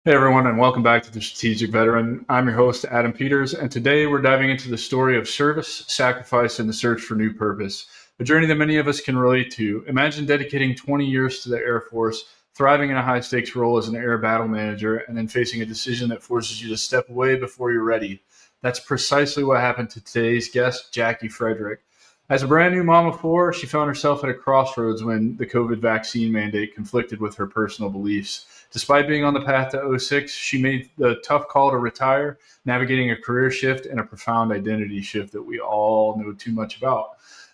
Hey everyone, and welcome back to the Strategic Veteran. I'm your host, Adam Peters, and today we're diving into the story of service, sacrifice, and the search for new purpose. A journey that many of us can relate to. Imagine dedicating 20 years to the Air Force, thriving in a high stakes role as an air battle manager, and then facing a decision that forces you to step away before you're ready. That's precisely what happened to today's guest, Jackie Frederick. As a brand new mom of four, she found herself at a crossroads when the COVID vaccine mandate conflicted with her personal beliefs. Despite being on the path to '06, she made the tough call to retire, navigating a career shift and a profound identity shift that we all know too much about.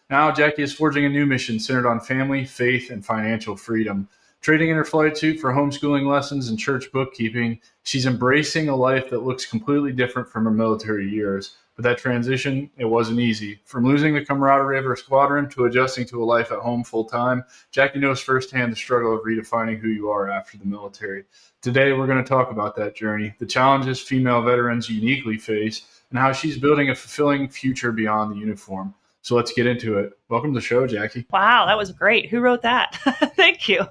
Now, Jackie is forging a new mission centered on family, faith, and financial freedom. Trading in her flight suit for homeschooling lessons and church bookkeeping, she's embracing a life that looks completely different from her military years. But that transition, it wasn't easy. From losing the camaraderie of her squadron to adjusting to a life at home full time, Jackie knows firsthand the struggle of redefining who you are after the military. Today, we're going to talk about that journey, the challenges female veterans uniquely face, and how she's building a fulfilling future beyond the uniform. So let's get into it. Welcome to the show, Jackie. Wow, that was great. Who wrote that? Thank you.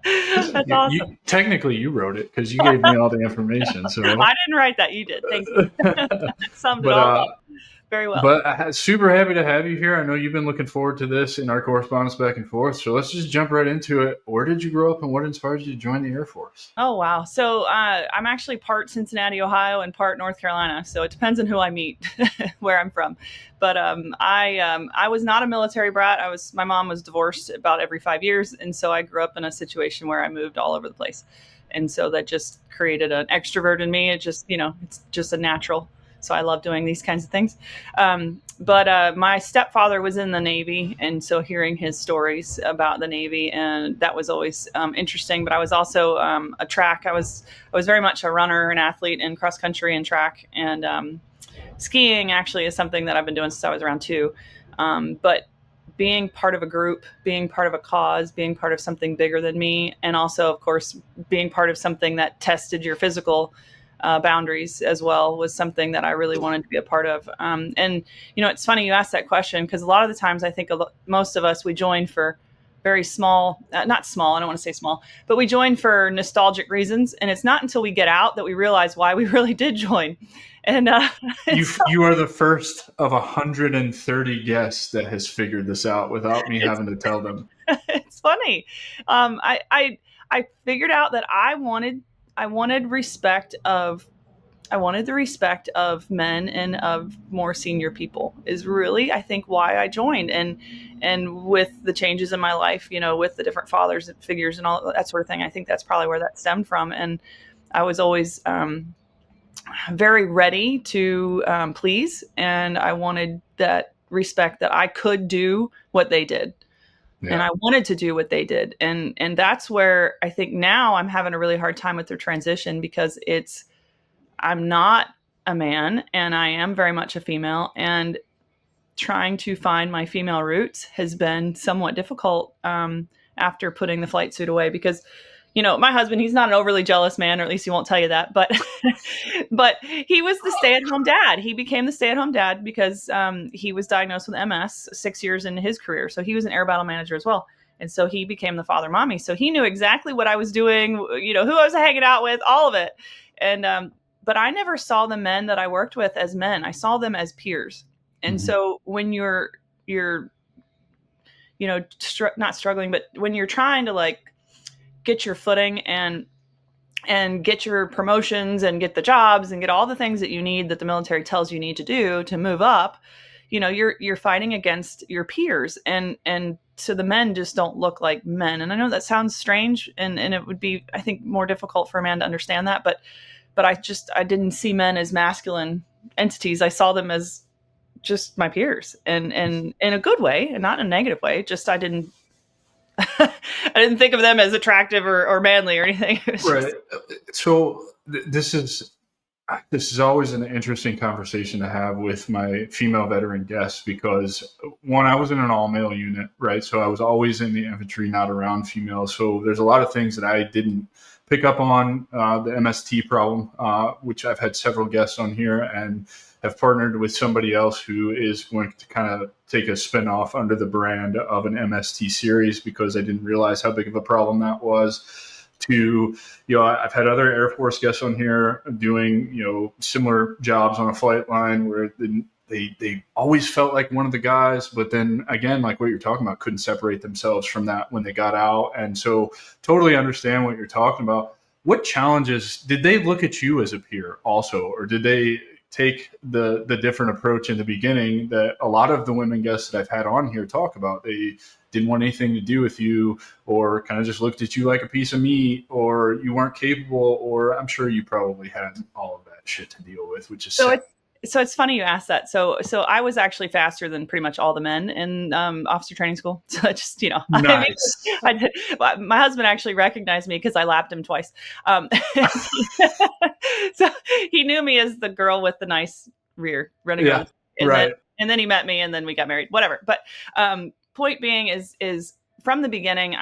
That's awesome. Technically, you wrote it because you gave me all the information. So I didn't write that. You did. Thank you. That summed it but all up very well. But super happy to have you here. I know you've been looking forward to this in our correspondence back and forth. So let's just jump right into it. Where did you grow up and what inspired you to join the Air Force? Oh, wow. So I'm actually part Cincinnati, Ohio, and part North Carolina. So it depends on who I meet, where I'm from. But I was not a military brat. My mom was divorced about every 5 years. And so I grew up in a situation where I moved all over the place. And so that just created an extrovert in me. It just, it's just a natural. So I love doing these kinds of things. But my stepfather was in the Navy. And so hearing his stories about the Navy, and that was always interesting. But I was also a track. I was very much a runner, an athlete in cross country and track. And skiing actually is something that I've been doing since I was around 2. But being part of a group, being part of a cause, being part of something bigger than me, and also, of course, being part of something that tested your physical boundaries as well was something that I really wanted to be a part of. And, it's funny you asked that question because a lot of the times I think most of us, we join for very small, not small, I don't want to say small, but we join for nostalgic reasons. And it's not until we get out that we realize why we really did join. And you are the first of 130 guests that has figured this out without me having to tell them. It's funny. I figured out that I wanted the respect of men and of more senior people is really, I think, why I joined. And with the changes in my life, with the different fathers and figures and all that sort of thing, I think that's probably where that stemmed from. And I was always very ready to please, and I wanted that respect that I could do what they did. Yeah. And I wanted to do what they did. And that's where I think now I'm having a really hard time with their transition because I'm not a man and I am very much a female, and trying to find my female roots has been somewhat difficult after putting the flight suit away because, my husband, he's not an overly jealous man, or at least he won't tell you that, but he was the stay-at-home dad. He became the stay-at-home dad because he was diagnosed with MS 6 years into his career. So he was an air battle manager as well. And so he became the father mommy. So he knew exactly what I was doing, who I was hanging out with, all of it. And, but I never saw the men that I worked with as men. I saw them as peers. And mm-hmm. So when you're not struggling, but when you're trying to get your footing and get your promotions and get the jobs and get all the things that you need that the military tells you need to do to move up, you're fighting against your peers. And so the men just don't look like men. And I know that sounds strange and it would be, I think, more difficult for a man to understand that. But I didn't see men as masculine entities. I saw them as just my peers and in a good way and not in a negative way. Just, I didn't think of them as attractive or manly or anything. Right. So this is always an interesting conversation to have with my female veteran guests because, one, I was in an all-male unit, right? So I was always in the infantry, not around females. So there's a lot of things that I didn't pick up on, the MST problem, which I've had several guests on here and have partnered with somebody else who is going to kind of take a spin-off under the brand of an MST series because I didn't realize how big of a problem that was. to, I've had other Air Force guests on here doing, similar jobs on a flight line where they always felt like one of the guys, but then again, like what you're talking about, couldn't separate themselves from that when they got out. And so totally understand what you're talking about. What challenges did they look at you as a peer also, or did they take the different approach in the beginning that a lot of the women guests that I've had on here talk about? They didn't want anything to do with you, or kind of just looked at you like a piece of meat, or you weren't capable, or I'm sure you probably had all of that shit to deal with, which is sad. So it's funny you asked that. So I was actually faster than pretty much all the men in officer training school. So I just, Nice. My husband actually recognized me because I lapped him twice. So he knew me as the girl with the nice rear running around. Right. And then he met me, and then we got married. Whatever. But point being is from the beginning,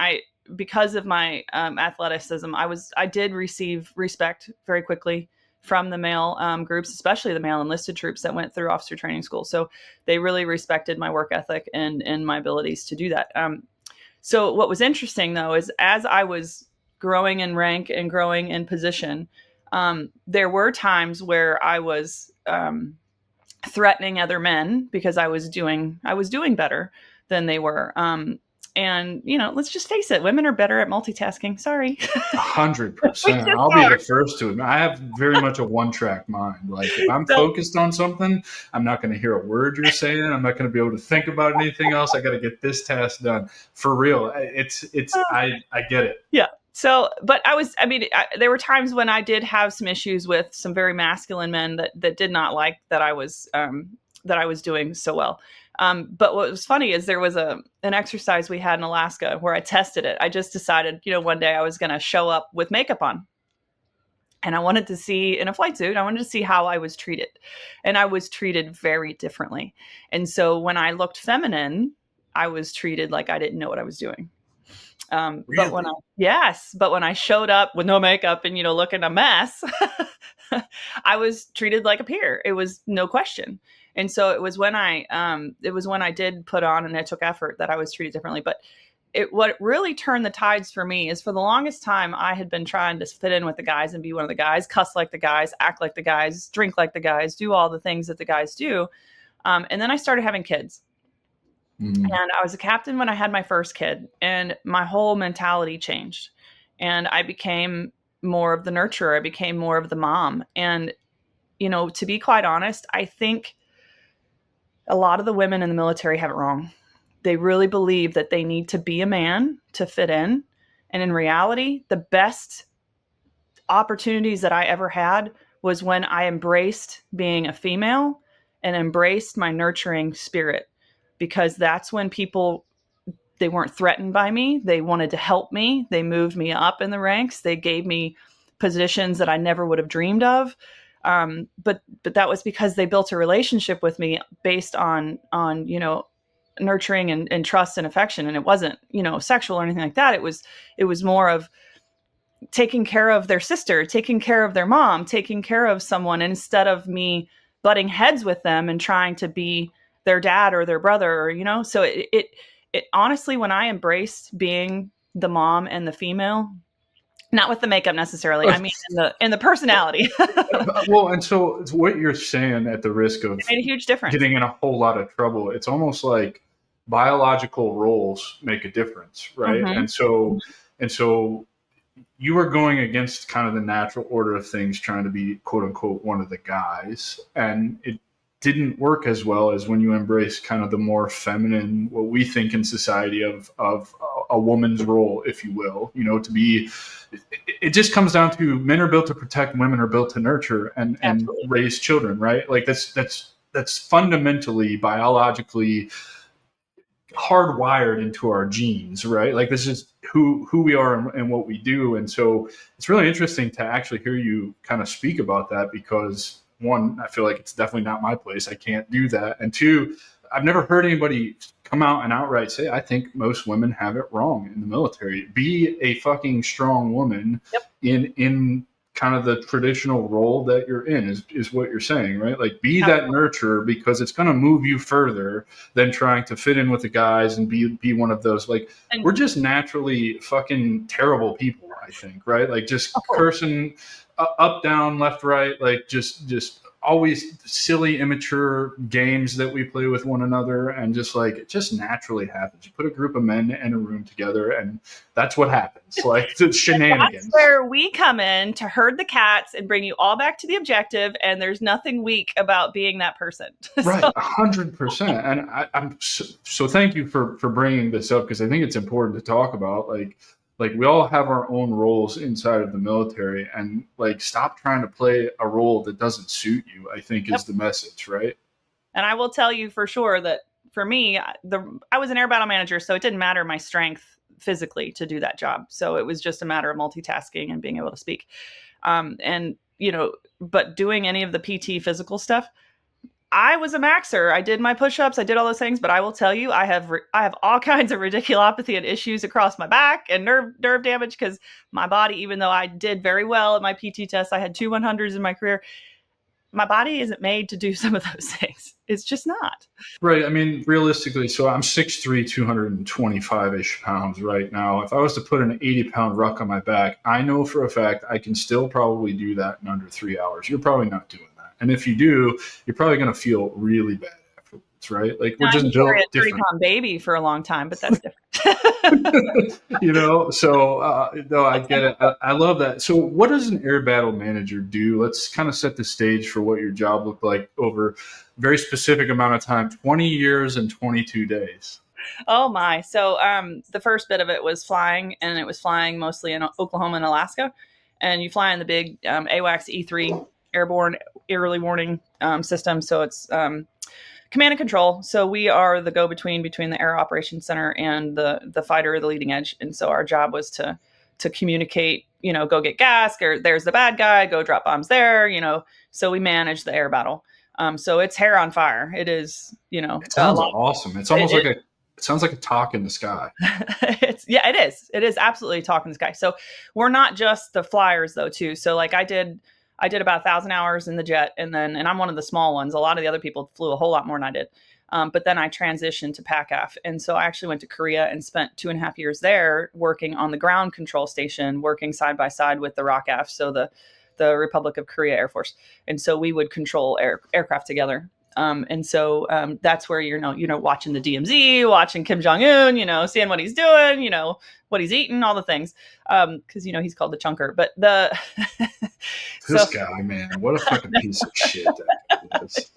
because of my athleticism, I did receive respect very quickly from the male groups, especially the male enlisted troops that went through officer training school. So they really respected my work ethic and my abilities to do that. So what was interesting, though, is as I was growing in rank and growing in position, there were times where I was threatening other men because I was doing better than they were. And, let's just face it, women are better at multitasking. Sorry. 100%. I'll be the first to admit. I have very much a one-track mind. Like, if I'm focused on something, I'm not going to hear a word you're saying. I'm not going to be able to think about anything else. I got to get this task done. For real. I get it. Yeah. So, but there were times when I did have some issues with some very masculine men that did not like that I was doing so well. But what was funny is there was an exercise we had in Alaska where I tested it. I just decided, one day I was going to show up with makeup on, and I wanted to see, in a flight suit, I wanted to see how I was treated, and I was treated very differently. And so when I looked feminine, I was treated like I didn't know what I was doing. Really? But when I showed up with no makeup and, looking a mess, I was treated like a peer. It was no question. And so it was when I did put on and I took effort that I was treated differently. But what really turned the tides for me is, for the longest time, I had been trying to fit in with the guys and be one of the guys, cuss like the guys, act like the guys, drink like the guys, do all the things that the guys do. And then I started having kids. Mm-hmm. And I was a captain when I had my first kid, and my whole mentality changed. And I became more of the nurturer. I became more of the mom. And, to be quite honest, I think a lot of the women in the military have it wrong. They really believe that they need to be a man to fit in. And in reality, the best opportunities that I ever had was when I embraced being a female and embraced my nurturing spirit, because that's when they weren't threatened by me. They wanted to help me. They moved me up in the ranks. They gave me positions that I never would have dreamed of. But that was because they built a relationship with me based on nurturing and trust and affection. And it wasn't, sexual or anything like that. It was more of taking care of their sister, taking care of their mom, taking care of someone, instead of me butting heads with them and trying to be their dad or their brother, or, so it honestly, when I embraced being the mom and the female, not with the makeup necessarily, I mean, in the personality. Well, and so what you're saying, at the risk of it made a huge difference, getting in a whole lot of trouble, it's almost like biological roles make a difference, right? Mm-hmm. And so you were going against kind of the natural order of things, trying to be quote unquote one of the guys, and it didn't work as well as when you embrace kind of the more feminine, what we think in society of a woman's role, if you will, to be, it just comes down to, men are built to protect, women are built to nurture and raise children, right? Like that's fundamentally, biologically hardwired into our genes, right? Like, this is who we are and what we do. And so it's really interesting to actually hear you kind of speak about that, because one, I feel like it's definitely not my place. I can't do that. And two, I've never heard anybody come out and outright say, I think most women have it wrong in the military. Be a fucking strong woman. Yep. in kind of the traditional role that you're in is what you're saying, right? Like, be that nurturer, because it's going to move you further than trying to fit in with the guys and be one of those, like, we're just naturally fucking terrible people. I think, right? Like just cursing up, down, left, right, like just always silly, immature games that we play with one another, and just like it just naturally happens. You put a group of men in a room together, and that's what happens. Like the shenanigans. That's where we come in to herd the cats and bring you all back to the objective. And there's nothing weak about being that person. Right, 100%. And I'm so thank you for bringing this up, because I think it's important to talk about. Like we all have our own roles inside of the military, and like stop trying to play a role that doesn't suit you, I think is the message, right? And I will tell you for sure that for me, I was an air battle manager, so it didn't matter my strength physically to do that job. So it was just a matter of multitasking and being able to speak. And, but doing any of the PT physical stuff, I was a maxer. I did my push-ups. I did all those things, but I will tell you, I have all kinds of radiculopathy and issues across my back and nerve damage, because my body, even though I did very well at my PT test, I had 2 100s in my career. My body isn't made to do some of those things. It's just not. Right. I mean, realistically, so I'm 6'3", 225-ish pounds right now. If I was to put an 80-pound ruck on my back, I know for a fact I can still probably do that in under 3 hours. You're probably not doing that. And if you do, you're probably going to feel really bad afterwards, right? Like we're just built different. 30-pound baby for a long time, but that's different. So no, I get it. I love that. So what does an air battle manager do? Let's kind of set the stage for what your job looked like over a very specific amount of time, 20 years and 22 days. Oh my. So the first bit of it was flying, and it was flying mostly in Oklahoma and Alaska. And you fly in the big AWACS E3 airborne early warning system. So it's command and control. So we are the go-between between the Air Operations Center and the fighter, the leading edge. And so our job was to communicate, go get gas, or there's the bad guy, go drop bombs there, so we manage the air battle. So it's hair on fire. It is, it sounds awesome. It's almost it sounds like a talk in the sky. It is. It is absolutely a talk in the sky. So we're not just the flyers though, too. So like I did about 1,000 hours in the jet, and I'm one of the small ones. A lot of the other people flew a whole lot more than I did. But then I transitioned to PACAF. And so I actually went to Korea and spent 2.5 years there working on the ground control station, working side by side with the ROCAF, so the Republic of Korea Air Force. And so we would control aircraft together. And so that's where you're watching the DMZ, watching Kim Jong-un, seeing what he's doing, what he's eating, all the things. Because he's called the chunker. But this guy, man, what a fucking piece of shit that is.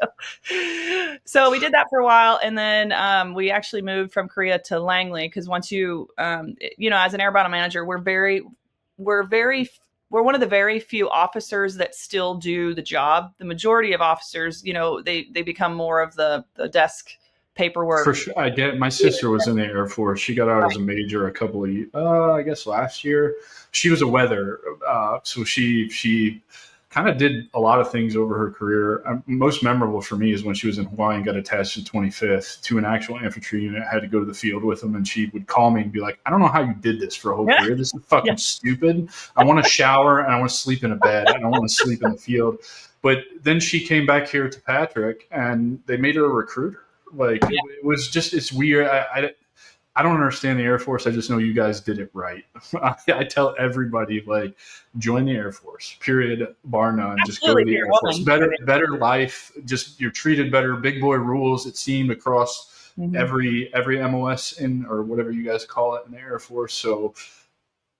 So we did that for a while, and then we actually moved from Korea to Langley, because once you as an air battle manager, we're one of the very few officers that still do the job. The majority of officers, they become more of the desk paperwork. For sure. I get, my sister was in the Air Force. She got out as a major a couple of years, I guess last year. She was a weather. So she kind of did a lot of things over her career. Most memorable for me is when she was in Hawaii and got attached to 25th to an actual infantry unit. I had to go to the field with them, and she would call me and be like, I don't know how you did this for a whole career. This is fucking stupid. I want to shower, and I want to sleep in a bed. I don't want to sleep in the field. But then she came back here to Patrick, and they made her a recruiter. Like, it was just, it's weird. I don't understand the Air Force. I just know you guys did it right. I tell everybody, like, join the Air Force, period, bar none. Just go to the Air Force. Better life. Just, you're treated better. Big boy rules, it seemed, across every MOS or whatever you guys call it in the Air Force. So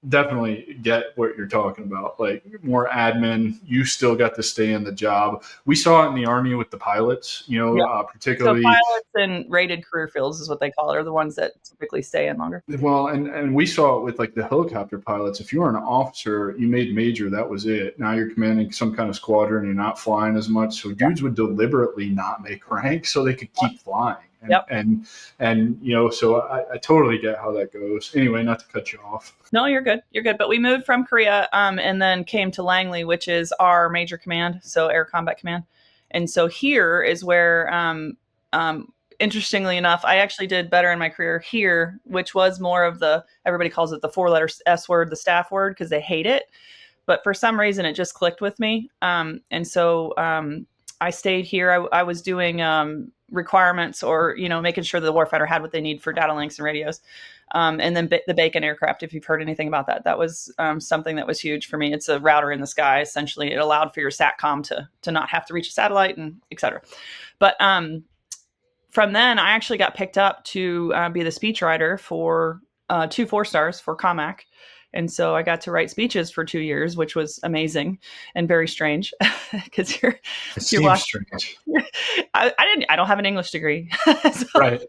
definitely get what you're talking about. Like, more admin. You still got to stay in the job. We saw it in the Army with the pilots, particularly. So pilots and rated career fields is what they call it, are the ones that typically stay in longer. Well, and we saw it with like the helicopter pilots. If you were an officer, you made major, that was it. Now you're commanding some kind of squadron, you're not flying as much. So dudes would deliberately not make rank so they could keep flying. And so I totally get how that goes. Anyway, not to cut you off. No, you're good. You're good. But we moved from Korea and then came to Langley, which is our major command, so Air Combat Command. And so here is where, interestingly enough, I actually did better in my career here, which was more of everybody calls it the 4-letter S word, the staff word, because they hate it. But for some reason, it just clicked with me. And so I stayed here. I was doing requirements, or making sure the warfighter had what they need for data links and radios. And then the Bacon aircraft, if you've heard anything about that, that was something that was huge for me. It's a router in the sky. Essentially, it allowed for your SATCOM to not have to reach a satellite and et cetera. But from then, I actually got picked up to be the speechwriter for 2 4-stars for COMAC. And so I got to write speeches for 2 years, which was amazing and very strange because you're strange. I don't have an English degree. Right.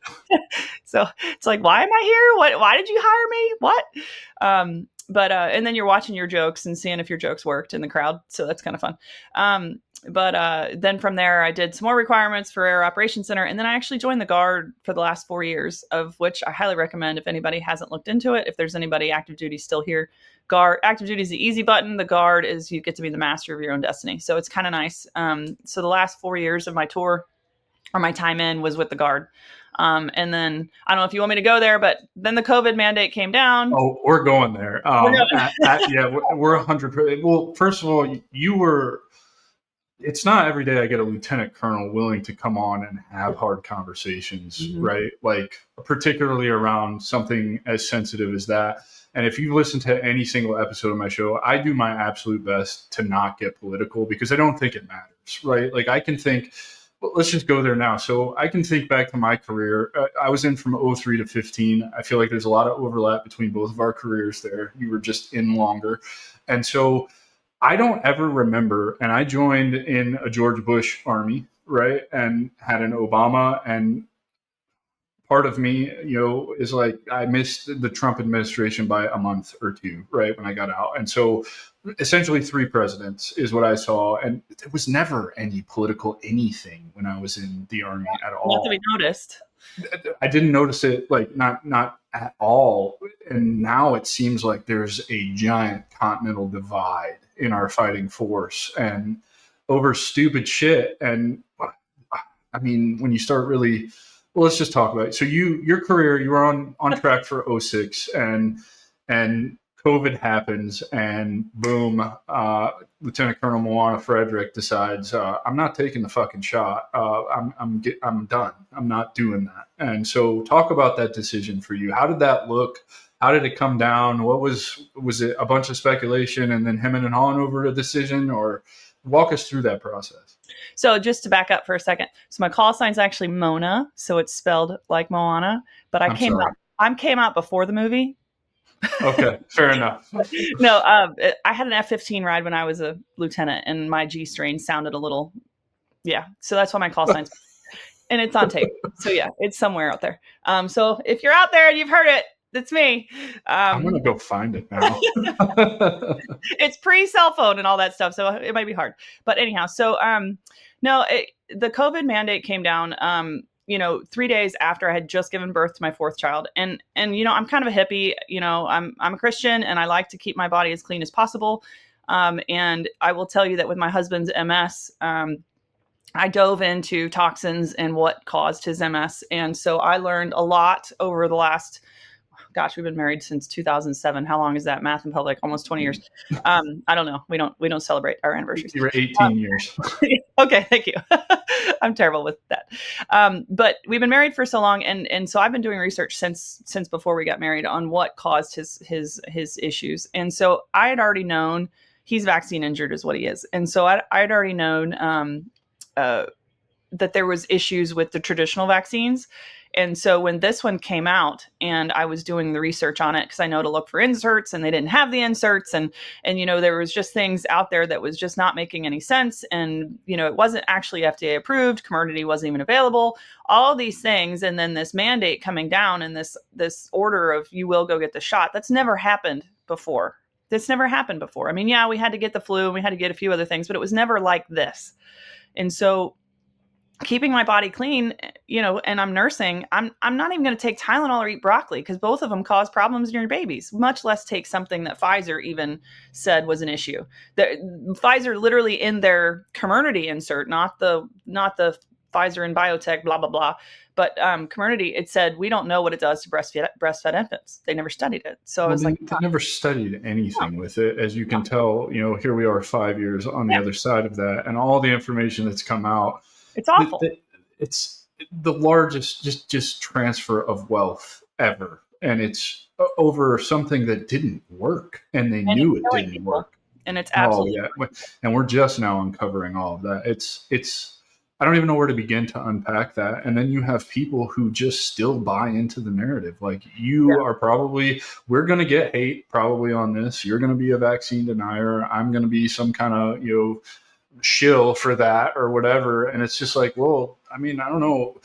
So it's like, why am I here? Why did you hire me? What? But and then you're watching your jokes and seeing if your jokes worked in the crowd. So that's kind of fun. But then from there, I did some more requirements for Air Operations Center. And then I actually joined the Guard for the last 4 years, of which I highly recommend if anybody hasn't looked into it. If there's anybody active duty still here, Guard active duty is the easy button. The Guard is you get to be the master of your own destiny. So it's kind of nice. So the last 4 years of my tour or my time in was with the Guard. And then I don't know if you want me to go there, but then the COVID mandate came down. Oh, we're going there. Yeah, we're 100%. Well, first of all, you were. It's not every day I get a lieutenant colonel willing to come on and have hard conversations, mm-hmm. right? Like particularly around something as sensitive as that. And if you listen to any single episode of my show, I do my absolute best to not get political because I don't think it matters, right? Like I can think, well, let's just go there now. So I can think back to my career. I was in from 03 to 15. I feel like there's a lot of overlap between both of our careers there. You were just in longer. And so I don't ever remember, and I joined in a George Bush army, right? And had an Obama, and part of me, is like, I missed the Trump administration by a month or two, right? When I got out. And so essentially 3 presidents is what I saw. And there was never any political anything when I was in the army at all. Not to be noticed. I didn't notice it, like not at all. And now it seems like there's a giant continental divide in our fighting force and over stupid shit. And I mean, when you start really, well, let's just talk about it. So your career, you were on track for 06 and COVID happens and boom, Lieutenant Colonel Moana Frederick decides, I'm not taking the fucking shot. I'm done. I'm not doing that. And so talk about that decision for you. How did that look? How did it come down? What was it a bunch of speculation and then hemming and hawing over a decision, or walk us through that process? So just to back up for a second. So my call sign is actually Mona. So it's spelled like Moana, but I came out before the movie. Okay, fair enough. No, I had an F-15 ride when I was a lieutenant, and my G strain sounded a little, yeah. So that's why my call sign's, and it's on tape. So yeah, it's somewhere out there. So if you're out there and you've heard it, it's me. I'm gonna go find it now. It's pre-cell phone and all that stuff, so it might be hard. But anyhow, so the COVID mandate came down. 3 days after I had just given birth to my 4th child. And I'm kind of a hippie, I'm a Christian and I like to keep my body as clean as possible. And I will tell you that with my husband's MS, I dove into toxins and what caused his MS. And so I learned a lot over the last, gosh, we've been married since 2007. How long is that? Math in public, almost 20 years. I don't know. We don't celebrate our anniversaries. You were 18 years. Okay, thank you. I'm terrible with that. But we've been married for so long, and so I've been doing research since before we got married on what caused his issues. And so I had already known he's vaccine injured is what he is. And so I had already known that there was issues with the traditional vaccines. And so when this one came out and I was doing the research on it, because I know to look for inserts and they didn't have the inserts and there was just things out there that was just not making any sense. And, it wasn't actually FDA approved. Comirnaty wasn't even available, all these things. And then this mandate coming down and this order of you will go get the shot. That's never happened before. I mean, yeah, we had to get the flu and we had to get a few other things, but it was never like this. And so keeping my body clean, and I'm nursing, I'm not even going to take Tylenol or eat broccoli because both of them cause problems in your babies, much less take something that Pfizer even said was an issue. Pfizer literally in their Comirnaty insert, not the Pfizer and biotech, blah, blah, blah. But Comirnaty, it said, we don't know what it does to breastfed infants. They never studied it. So I was they never studied anything with it. As you can tell, here we are 5 years on the other side of that. And all the information that's come out, it's awful. It's the largest just transfer of wealth ever. and it's over something that didn't work, and they And it's knew it killing didn't people. work. And it's Oh absolutely yeah, and we're just now uncovering all of that. It's I don't even know where to begin to unpack that. And then you have people who just still buy into the narrative. Like yeah. you are probably, we're going to get hate probably on this. You're going to be a vaccine denier. I'm going to be some kind of shill for that or whatever. And it's just like, well, I mean, I don't know.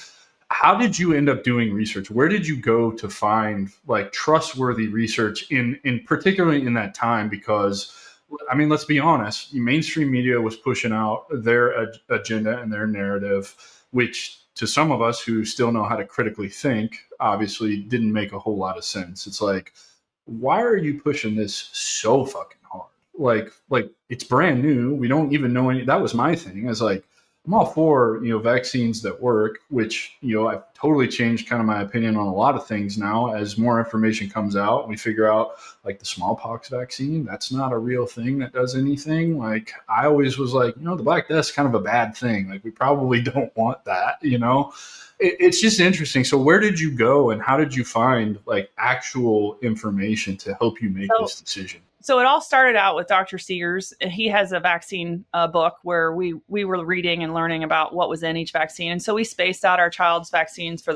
How did you end up doing research? Where did you go to find like trustworthy research in particularly in that time? Because I mean, let's be honest, mainstream media was pushing out their agenda and their narrative, which to some of us who still know how to critically think, obviously didn't make a whole lot of sense. It's like, why are you pushing this so fucking hard? Like it's brand new. We don't even know any. That was my thing. Is like, I'm all for vaccines that work, which I've totally changed kind of my opinion on a lot of things now as more information comes out. And we figure out like the smallpox vaccine, that's not a real thing that does anything. Like I always was like, the Black Death's kind of a bad thing. Like we probably don't want that. It's just interesting. So where did you go and how did you find like actual information to help you make So this decision? so it all started out with Dr. Seegers. He has a vaccine book where we were reading and learning about what was in each vaccine. And so we spaced out our child's vaccines for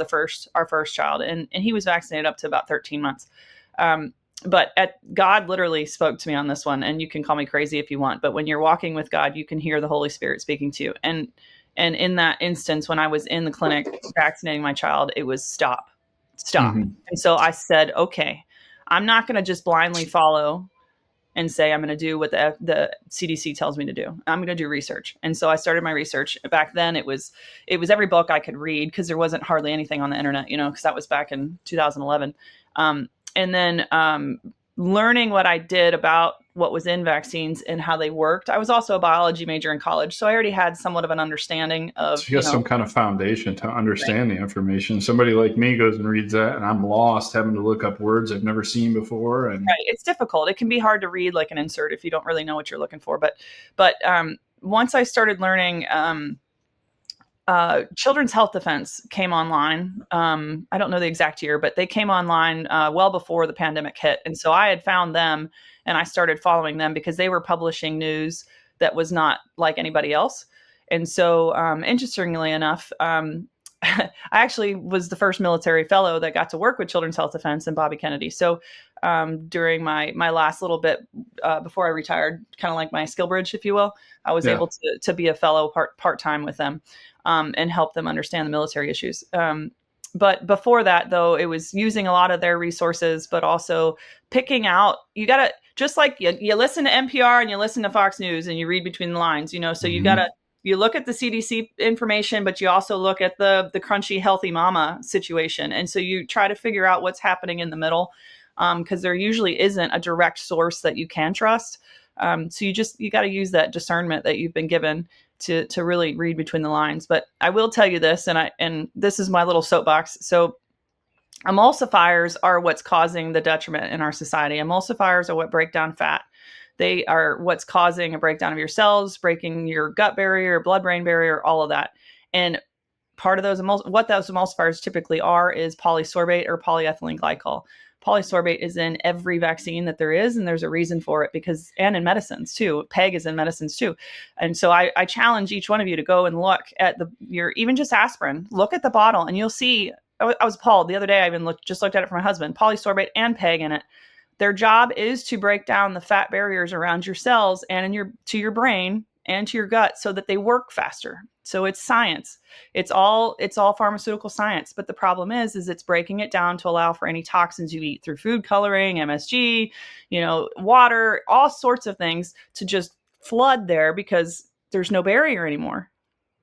our first child. And he was vaccinated up to about 13 months. But God literally spoke to me on this one, and you can call me crazy if you want, but when you're walking with God, you can hear the Holy Spirit speaking to you. And in that instance, when I was in the clinic vaccinating my child, it was stop. Mm-hmm. And so I said, okay, I'm not going to just blindly follow and say I'm going to do what the CDC tells me to do. I'm going to do research. And so I started my research. Back then it was every book I could read because there wasn't hardly anything on the internet, because that was back in 2011. And then learning what I did about what was in vaccines and how they worked. I was also a biology major in college, so I already had somewhat of an understanding of, So you have some kind of foundation to understand the information. Somebody like me goes and reads that, and I'm lost having to look up words I've never seen before. And right. It's difficult. It can be hard to read like an insert if you don't really know what you're looking for. But once I started learning, Children's Health Defense came online. I don't know the exact year, but they came online well before the pandemic hit. And so I had found them and I started following them because they were publishing news that was not like anybody else. And so, interestingly enough, I actually was the first military fellow that got to work with Children's Health Defense and Bobby Kennedy. So during my last little bit before I retired, kind of like my skill bridge, if you will, I was able to be a fellow part-time with them and help them understand the military issues. But before that, though, it was using a lot of their resources, but also picking out, you got to, just like you listen to NPR and you listen to Fox News and you read between the lines, so you got to, you look at the CDC information, but you also look at the crunchy healthy mama situation. And so you try to figure out what's happening in the middle because there usually isn't a direct source that you can trust. So you got to use that discernment that you've been given to really read between the lines. But I will tell you this, and this is my little soapbox. So emulsifiers are what's causing the detriment in our society. Emulsifiers are what break down fat. They are what's causing a breakdown of your cells, breaking your gut barrier, blood-brain barrier, all of that. And part of those what those emulsifiers typically are is polysorbate or polyethylene glycol. Polysorbate is in every vaccine that there is, and there's a reason for it and in medicines too. PEG is in medicines too. And so I challenge each one of you to go and look at your even just aspirin. Look at the bottle, and you'll see. I was appalled the other day. I even looked at it for my husband. Polysorbate and PEG in it. Their job is to break down the fat barriers around your cells and to your brain and to your gut so that they work faster. So it's science. It's all pharmaceutical science. But the problem is it's breaking it down to allow for any toxins you eat through food coloring, MSG, water, all sorts of things to just flood there because there's no barrier anymore.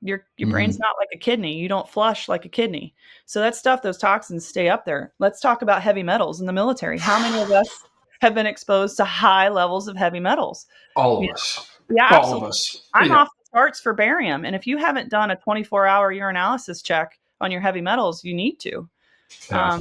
Your brain's not like a kidney. You don't flush like a kidney. So that stuff, those toxins stay up there. Let's talk about heavy metals in the military. How many of us have been exposed to high levels of heavy metals? All of us. Yeah, All absolutely. of us. I'm off the charts for barium. And if you haven't done a 24-hour urinalysis check on your heavy metals, you need to. Yeah.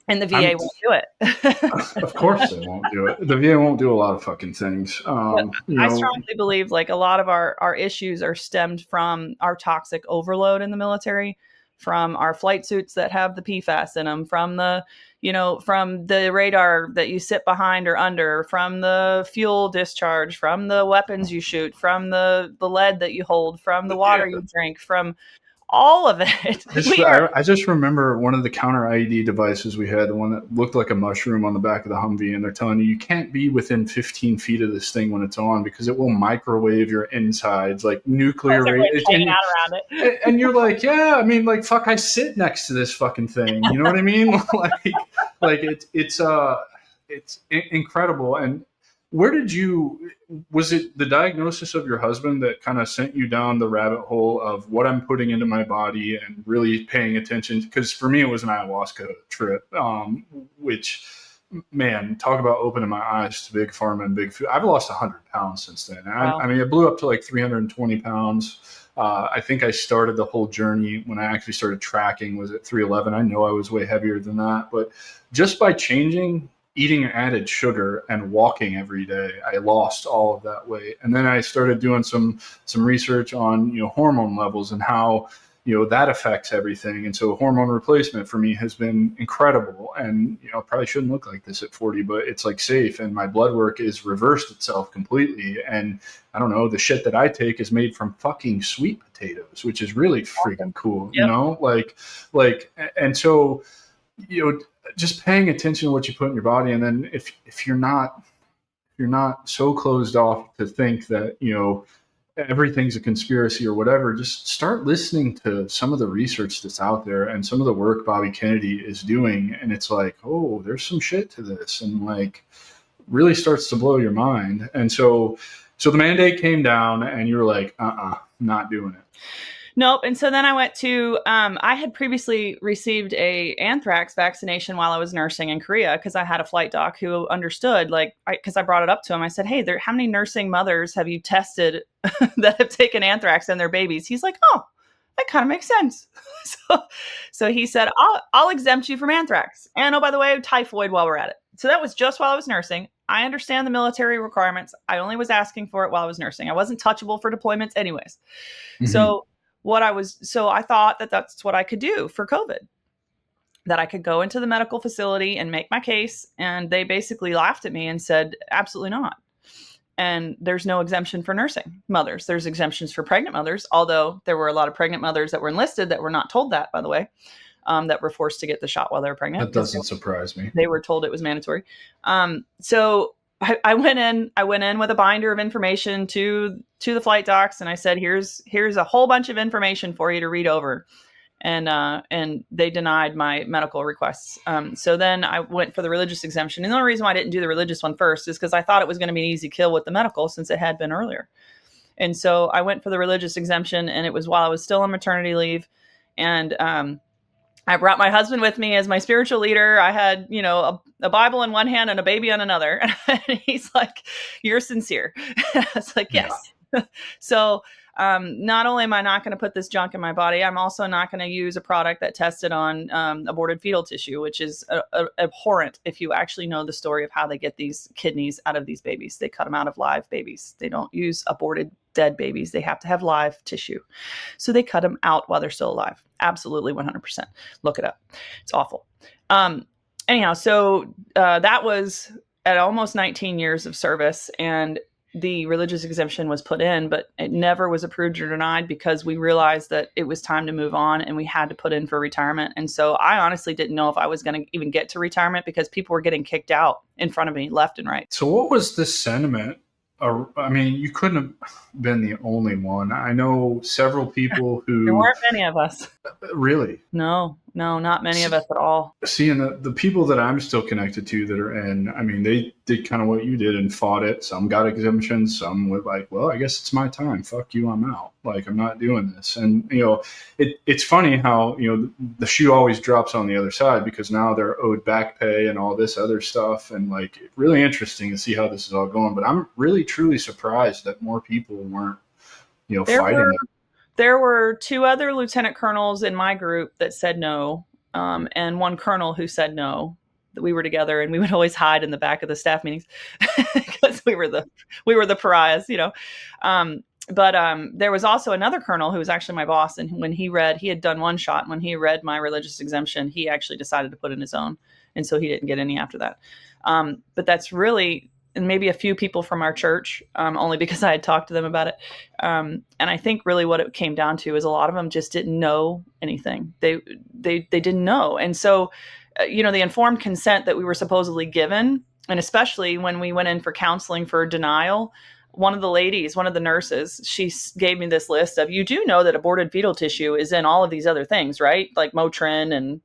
And the VA won't do it. Of course they won't do it. The VA won't do a lot of fucking things. I strongly believe like a lot of our issues are stemmed from our toxic overload in the military, from our flight suits that have the PFAS in them, from the from the radar that you sit behind or under, from the fuel discharge, from the weapons you shoot, from the lead that you hold, from the water you drink, from all of it. I just remember one of the counter IED devices we had, the one that looked like a mushroom on the back of the Humvee, and they're telling you can't be within 15 feet of this thing when it's on because it will microwave your insides, like nuclear hanging out around it. And you're like, yeah, I mean, like, fuck, I sit next to this fucking thing. You know what I mean? It's incredible. And where was it the diagnosis of your husband that kind of sent you down the rabbit hole of what I'm putting into my body and really paying attention? Because for me, it was an ayahuasca trip, which, man, talk about opening my eyes to big pharma and big food. I've lost 100 pounds since then. Wow. I mean, it blew up to like 320 pounds. I think I started the whole journey when I actually started tracking was at 311. I know I was way heavier than that, but just by changing eating added sugar and walking every day, I lost all of that weight. And then I started doing some research on, hormone levels and how, that affects everything. And so hormone replacement for me has been incredible. And, I probably shouldn't look like this at 40, but it's like safe. And my blood work is reversed itself completely. And I don't know, the shit that I take is made from fucking sweet potatoes, which is really freaking cool, and so, just paying attention to what you put in your body. And then if you're not so closed off to think that, everything's a conspiracy or whatever, just start listening to some of the research that's out there and some of the work Bobby Kennedy is doing. And it's like, oh, there's some shit to this. And like really starts to blow your mind. And so the mandate came down and you were like, not doing it. Nope. And so then I went to, I had previously received a anthrax vaccination while I was nursing in Korea because I had a flight doc who understood, because I brought it up to him. I said, hey, how many nursing mothers have you tested that have taken anthrax in their babies? He's like, oh, that kind of makes sense. So he said, I'll exempt you from anthrax. And oh, by the way, typhoid while we're at it. So that was just while I was nursing. I understand the military requirements. I only was asking for it while I was nursing. I wasn't touchable for deployments anyways. Mm-hmm. So I thought that that's what I could do for COVID, that I could go into the medical facility and make my case. And they basically laughed at me and said, absolutely not. And there's no exemption for nursing mothers. There's exemptions for pregnant mothers, although there were a lot of pregnant mothers that were enlisted that were not told that, by the way, that were forced to get the shot while they were pregnant. That doesn't surprise me. They were told it was mandatory. So I went in with a binder of information to the flight docs, and I said, here's a whole bunch of information for you to read over. And they denied my medical requests. So then I went for the religious exemption. And the only reason why I didn't do the religious one first is because I thought it was going to be an easy kill with the medical since it had been earlier. And so I went for the religious exemption, and it was while I was still on maternity leave. And I brought my husband with me as my spiritual leader. I had, a Bible in one hand and a baby on another. And he's like, you're sincere. I was like, yes. Yeah. So not only am I not going to put this junk in my body, I'm also not going to use a product that tested on aborted fetal tissue, which is abhorrent if you actually know the story of how they get these kidneys out of these babies. They cut them out of live babies. They don't use aborted dead babies. They have to have live tissue. So they cut them out while they're still alive. Absolutely 100%. Look it up. It's awful. Anyhow, so that was at almost 19 years of service, and the religious exemption was put in, but it never was approved or denied because we realized that it was time to move on and we had to put in for retirement. And so I honestly didn't know if I was going to even get to retirement because people were getting kicked out in front of me left and right. So what was the sentiment? I mean, you couldn't have been the only one. I know several people who... There weren't many of us. Really? No, not many of us at all. See, and the people that I'm still connected to that are in, I mean, they did kind of what you did and fought it. Some got exemptions. Some were like, well, I guess it's my time. Fuck you, I'm out. Like, I'm not doing this. And, it's funny how, the shoe always drops on the other side because now they're owed back pay and all this other stuff. And, like, really interesting to see how this is all going. But I'm really, truly surprised that more people weren't, fighting it. There were two other lieutenant colonels in my group that said no, and one colonel who said no. That we were together, and we would always hide in the back of the staff meetings because we were the pariahs, But there was also another colonel who was actually my boss, and when he had done one shot. When he read my religious exemption, he actually decided to put in his own, And so he didn't get any after that. But that's really, and maybe a few people from our church, only because I had talked to them about it. And I think really what it came down to is a lot of them just didn't know anything. They didn't know. And so, the informed consent that we were supposedly given, and especially when we went in for counseling for denial, one of the nurses, she gave me this list of, you do know that aborted fetal tissue is in all of these other things, right? Like Motrin and,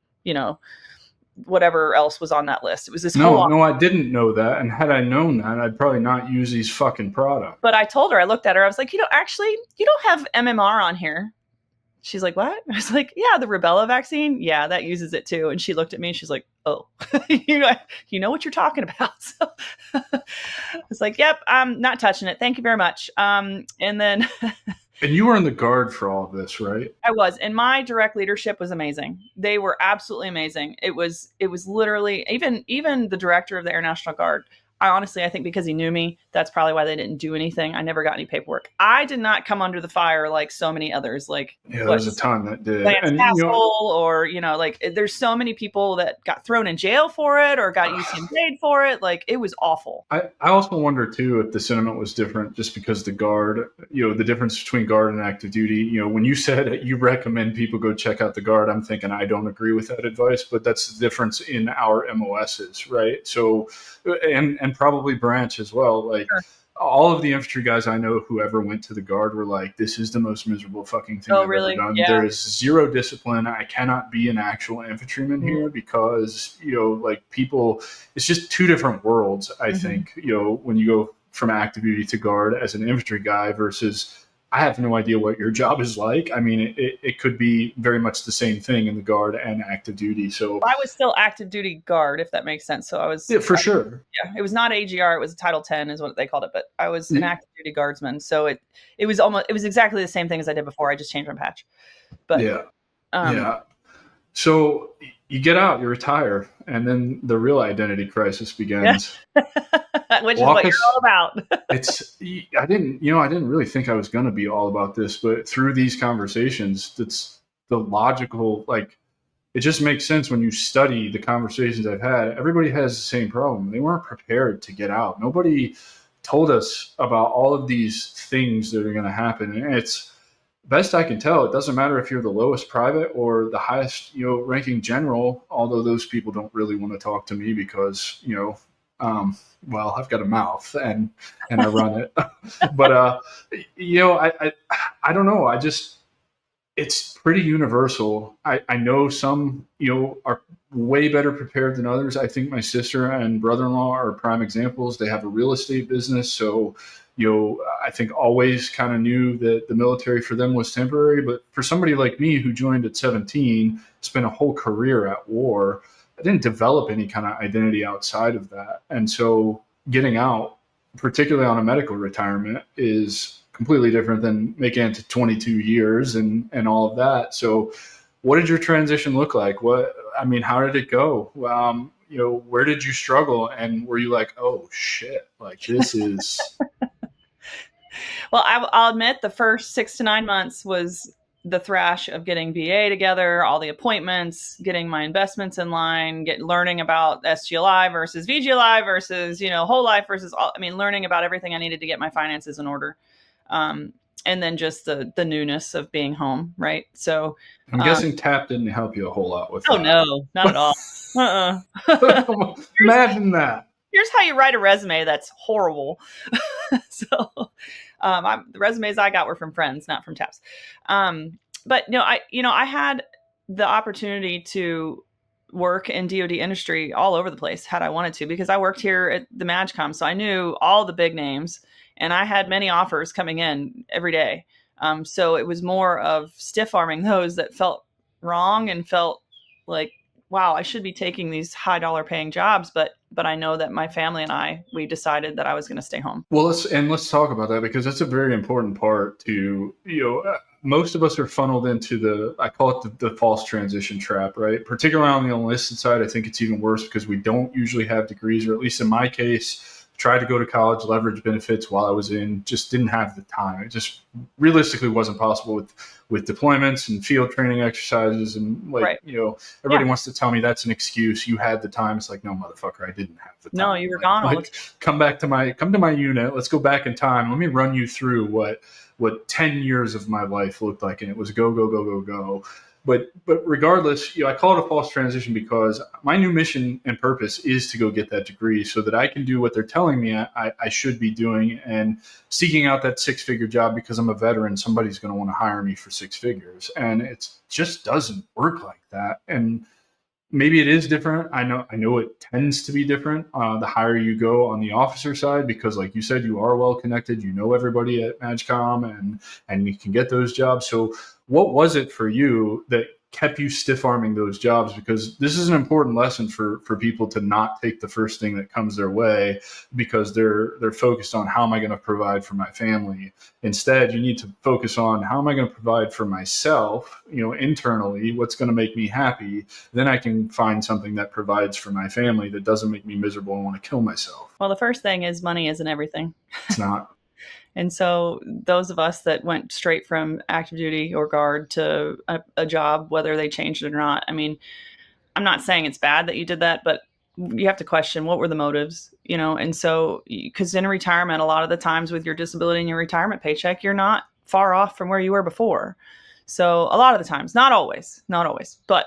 whatever else was on that list. It was this No, I didn't know that. And had I known that, I'd probably not use these fucking products. But I told her, I looked at her, I was like, actually, you don't have MMR on here. She's like, what? I was like, yeah, the rubella vaccine. Yeah, that uses it too. And she looked at me and she's like, oh, you know what you're talking about. So I was like, yep, I'm not touching it. Thank you very much. And then and you were in the Guard for all of this, right? I was. And my direct leadership was amazing. They were absolutely amazing. It was literally, even the director of the Air National Guard, I think because he knew me, that's probably why they didn't do anything. I never got any paperwork. I did not come under the fire like so many others. Like, there's a ton that did. Lance Castle, or there's so many people that got thrown in jail for it or got UCMJ'd for it. Like, it was awful. I also wonder too if the sentiment was different just because the Guard, the difference between Guard and active duty. When you said you recommend people go check out the Guard, I'm thinking I don't agree with that advice, but that's the difference in our MOSs, right? So, and probably branch as well. Like, sure. All of the infantry guys I know who ever went to the Guard were like, this is the most miserable fucking thing I've ever done. Yeah. There is zero discipline. I cannot be an actual infantryman here because, people, it's just two different worlds, I think, when you go from active duty to Guard as an infantry guy versus, I have no idea what your job is like. I mean, it could be very much the same thing in the Guard and active duty. So I was still active duty Guard, if that makes sense. So I was, for sure. Yeah, it was not AGR. It was Title 10 is what they called it, but I was an active duty guardsman. So it was exactly the same thing as I did before. I just changed my patch. But yeah. So you get out, you retire, and then the real identity crisis begins. Which is what you're all about. I didn't really think I was going to be all about this, but through these conversations, it's the logical, it just makes sense when you study the conversations I've had. Everybody has the same problem. They weren't prepared to get out. Nobody told us about all of these things that are going to happen. And it's best I can tell. It doesn't matter if you're the lowest private or the highest, ranking general, although those people don't really want to talk to me because, well, I've got a mouth and I run it, but, I don't know. It's pretty universal. I know some, are way better prepared than others. I think my sister and brother-in-law are prime examples. They have a real estate business. So, I think always kind of knew that the military for them was temporary. But for somebody like me who joined at 17, spent a whole career at war, I didn't develop any kind of identity outside of that. And so getting out, particularly on a medical retirement, is completely different than making it to 22 years and all of that. So what did your transition look like? How did it go? Where did you struggle? And were you like, oh shit, like this is... Well, I'll admit the first 6 to 9 months was the thrash of getting VA together, all the appointments, getting my investments in line, learning about SGLI versus VGLI versus, whole life versus learning about everything I needed to get my finances in order. And then just the newness of being home. Right. So I'm guessing TAP didn't help you a whole lot with that. Oh no, not at all. Imagine that. Here's how you write a resume that's horrible. So the resumes I got were from friends, not from TAPs. But no, I had the opportunity to work in DoD industry all over the place had I wanted to, because I worked here at the MAGCOM. So I knew all the big names and I had many offers coming in every day. So it was more of stiff arming those that felt wrong and felt like, wow, I should be taking these high dollar paying jobs. But I know that my family and we decided that I was going to stay home. Well, let's talk about that, because that's a very important part to, most of us are funneled into I call it the false transition trap, right? Particularly on the enlisted side, I think it's even worse because we don't usually have degrees, or at least in my case, tried to go to college, leverage benefits while I was in, just didn't have the time. It just realistically wasn't possible with deployments and field training exercises. And like, Right. everybody Yeah. wants to tell me that's an excuse. You had the time. It's like, no, motherfucker, I didn't have the No, time. you were gone all the Like time. come to my unit. Let's go back in time. Let me run you through what 10 years of my life looked like. And it was go, go, go, go, go. But regardless, I call it a false transition because my new mission and purpose is to go get that degree so that I can do what they're telling me I should be doing, and seeking out that 6-figure job because I'm a veteran. Somebody's going to want to hire me for 6 figures, and it just doesn't work like that. And maybe it is different. I know it tends to be different the higher you go on the officer side, because like you said, you are well connected, everybody at MagCom, and you can get those jobs. So what was it for you that kept you stiff arming those jobs? Because this is an important lesson for people to not take the first thing that comes their way because they're focused on how am I going to provide for my family. Instead, you need to focus on how am I going to provide for myself, internally, what's going to make me happy. Then I can find something that provides for my family that doesn't make me miserable and want to kill myself. Well, the first thing is money isn't everything. It's not. And so those of us that went straight from active duty or guard to a job, whether they changed it or not, I mean, I'm not saying it's bad that you did that, but you have to question what were the motives, And so, because in retirement, a lot of the times with your disability and your retirement paycheck, you're not far off from where you were before. So a lot of the times, not always, but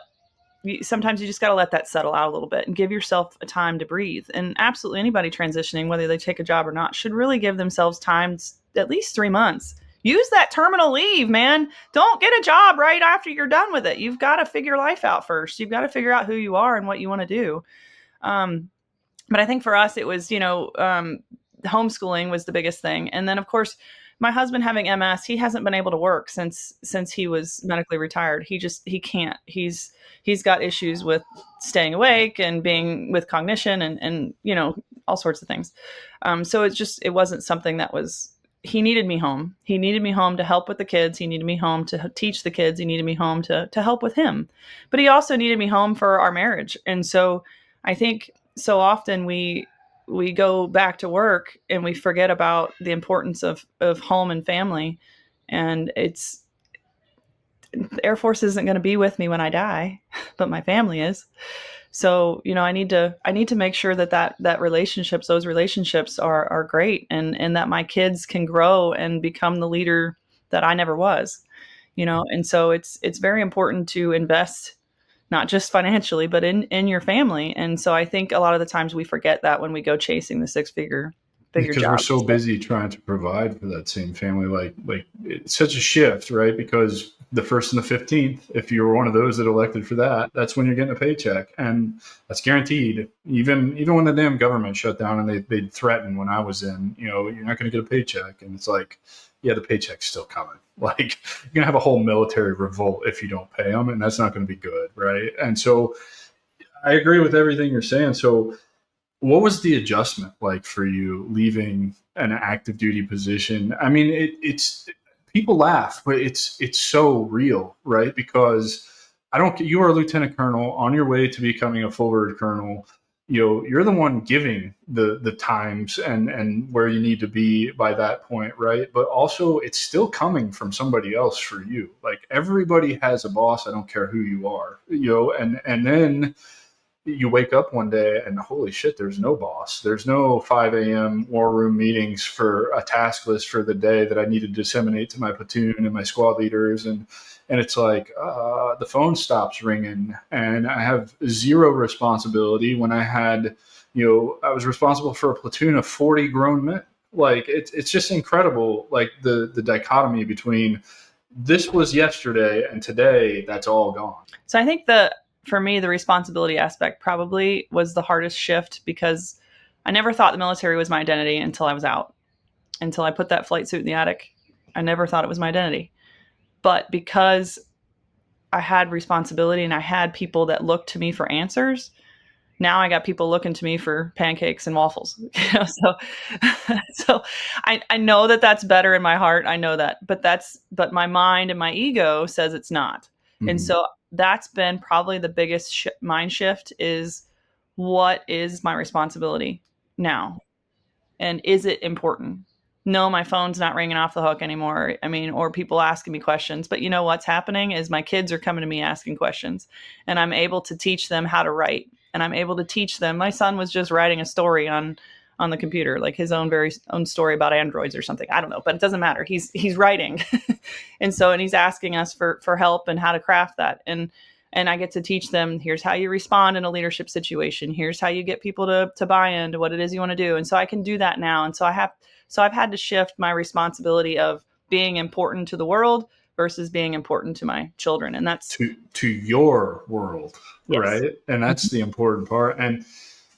sometimes you just got to let that settle out a little bit and give yourself a time to breathe. And absolutely anybody transitioning, whether they take a job or not, should really give themselves time, at least 3 months. Use that terminal leave, man. Don't get a job right after you're done with it. You've got to figure life out first. You've got to figure out who you are and what you want to do. But I think for us, it was, homeschooling was the biggest thing. And then, of course, my husband having MS, he hasn't been able to work since he was medically retired. He can't. He's got issues with staying awake and being with cognition and all sorts of things. So it wasn't something that was. He needed me home. He needed me home to help with the kids. He needed me home to teach the kids. He needed me home to help with him. But he also needed me home for our marriage. And so I think so often we go back to work and we forget about the importance of home and family. And the Air Force isn't going to be with me when I die, but my family is. So, I need to make sure that those relationships are great, and that my kids can grow and become the leader that I never was, and so it's very important to invest not just financially, but in your family. And so I think a lot of the times we forget that when we go chasing the six-figure Because we're jobs. so busy trying to provide for that same family. Like it's such a shift, right? Because the 1st and the 15th, if you were one of those that elected for that, that's when you're getting a paycheck, and that's guaranteed. Even when the damn government shut down and they'd threaten when I was in, you're not going to get a paycheck, and it's like, yeah, the paycheck's still coming. Like, you're going to have a whole military revolt if you don't pay them, and that's not going to be good, right? And so I agree with everything you're saying. So what was the adjustment like for you leaving an active duty position? I mean, it's people laugh, but it's so real, right? Because you are a lieutenant colonel on your way to becoming a forward colonel. You're the one giving the times and where you need to be by that point, right? But also, it's still coming from somebody else for you. Like, everybody has a boss. I don't care who you are, and then you wake up one day and holy shit, there's no boss. There's no 5 a.m. war room meetings for a task list for the day that I need to disseminate to my platoon and my squad leaders. And it's like, the phone stops ringing and I have zero responsibility when I was responsible for a platoon of 40 grown men. Like, it's just incredible. Like the dichotomy between this was yesterday and today, that's all gone. So I think for me, the responsibility aspect probably was the hardest shift, because I never thought the military was my identity until I was out. Until I put that flight suit in the attic, I never thought it was my identity. But because I had responsibility and I had people that looked to me for answers, now I got people looking to me for pancakes and waffles. So I know that that's better in my heart. I know that, but my mind and my ego says it's not. Mm-hmm. And so that's been probably the biggest mind shift, is what is my responsibility now? And is it important? No, my phone's not ringing off the hook anymore. I mean, or people asking me questions. But you know what's happening is my kids are coming to me asking questions, and I'm able to teach them how to write. And I'm able to teach them. My son was just writing a story on the computer, like his own very own story about androids or something. I don't know, but it doesn't matter. He's writing, and he's asking us for help and how to craft that. And I get to teach them, here's how you respond in a leadership situation. Here's how you get people to buy into what it is you want to do. And so I can do that now. And so I've had to shift my responsibility of being important to the world versus being important to my children. And that's to your world, yes. Right? And that's the important part. And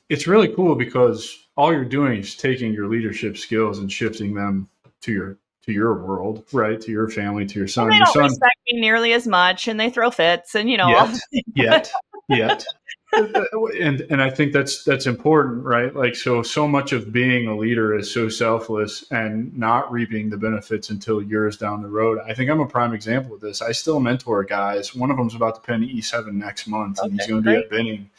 it's really cool because all you're doing is taking your leadership skills and shifting them to your world, right? To your family, to your son. And they your don't son respect me nearly as much, and they throw fits, and yet. And I think that's important, right? Like, so much of being a leader is so selfless and not reaping the benefits until years down the road. I think I'm a prime example of this. I still mentor guys. One of them's about to pen E7 next month, and he's going to be at Binning,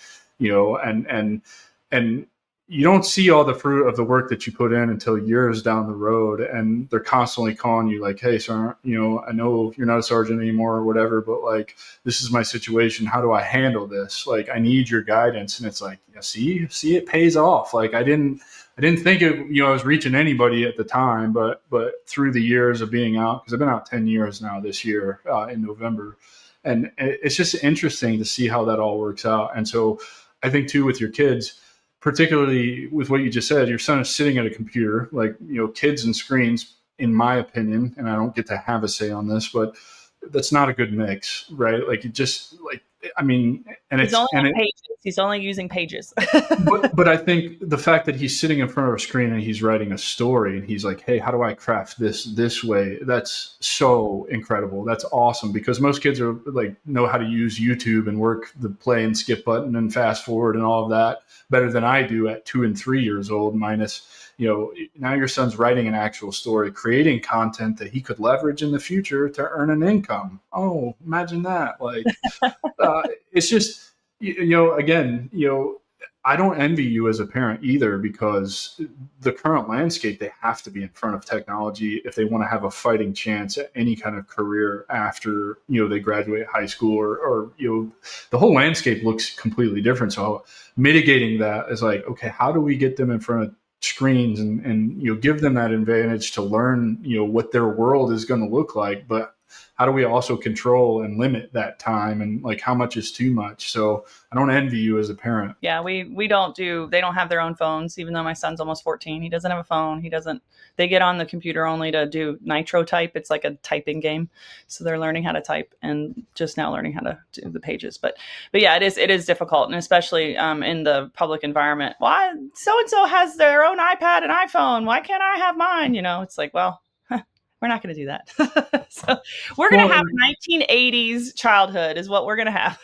and you don't see all the fruit of the work that you put in until years down the road. And they're constantly calling you like, hey, sir, I know you're not a sergeant anymore or whatever, but like, this is my situation. How do I handle this? Like, I need your guidance. And it's like, yeah, see, it pays off. Like, I didn't think I was reaching anybody at the time, but through the years of being out, because I've been out 10 years now this year in November. And it's just interesting to see how that all works out. And so I think too, with your kids, particularly with what you just said, your son is sitting at a computer, like, kids and screens, in my opinion, and I don't get to have a say on this, but that's not a good mix, right? Like, it just, like, I mean, and he's only on pages. He's only using pages. but I think the fact that he's sitting in front of a screen and he's writing a story and he's like, hey, how do I craft this way? That's so incredible. That's awesome, because most kids are like, know how to use YouTube and work the play and skip button and fast forward and all of that better than I do at 2 and 3 years old, minus, now your son's writing an actual story, creating content that he could leverage in the future to earn an income. Oh, imagine that. Like, it's just, again, I don't envy you as a parent either, because the current landscape, they have to be in front of technology if they want to have a fighting chance at any kind of career after, they graduate high school or the whole landscape looks completely different. So mitigating that is like, okay, how do we get them in front of screens and give them that advantage to learn, what their world is going to look like, but how do we also control and limit that time, and like, how much is too much? So I don't envy you as a parent. Yeah, they don't have their own phones, even though my son's almost 14. He doesn't have a phone. They get on the computer only to do nitro type. It's like a typing game. So they're learning how to type and just now learning how to do the pages. But yeah, it is difficult. And especially in the public environment. Why so-and-so has their own iPad and iPhone? Why can't I have mine? It's like, well, we're not going to do that. So we're going to have a 1980s childhood is what we're going to have.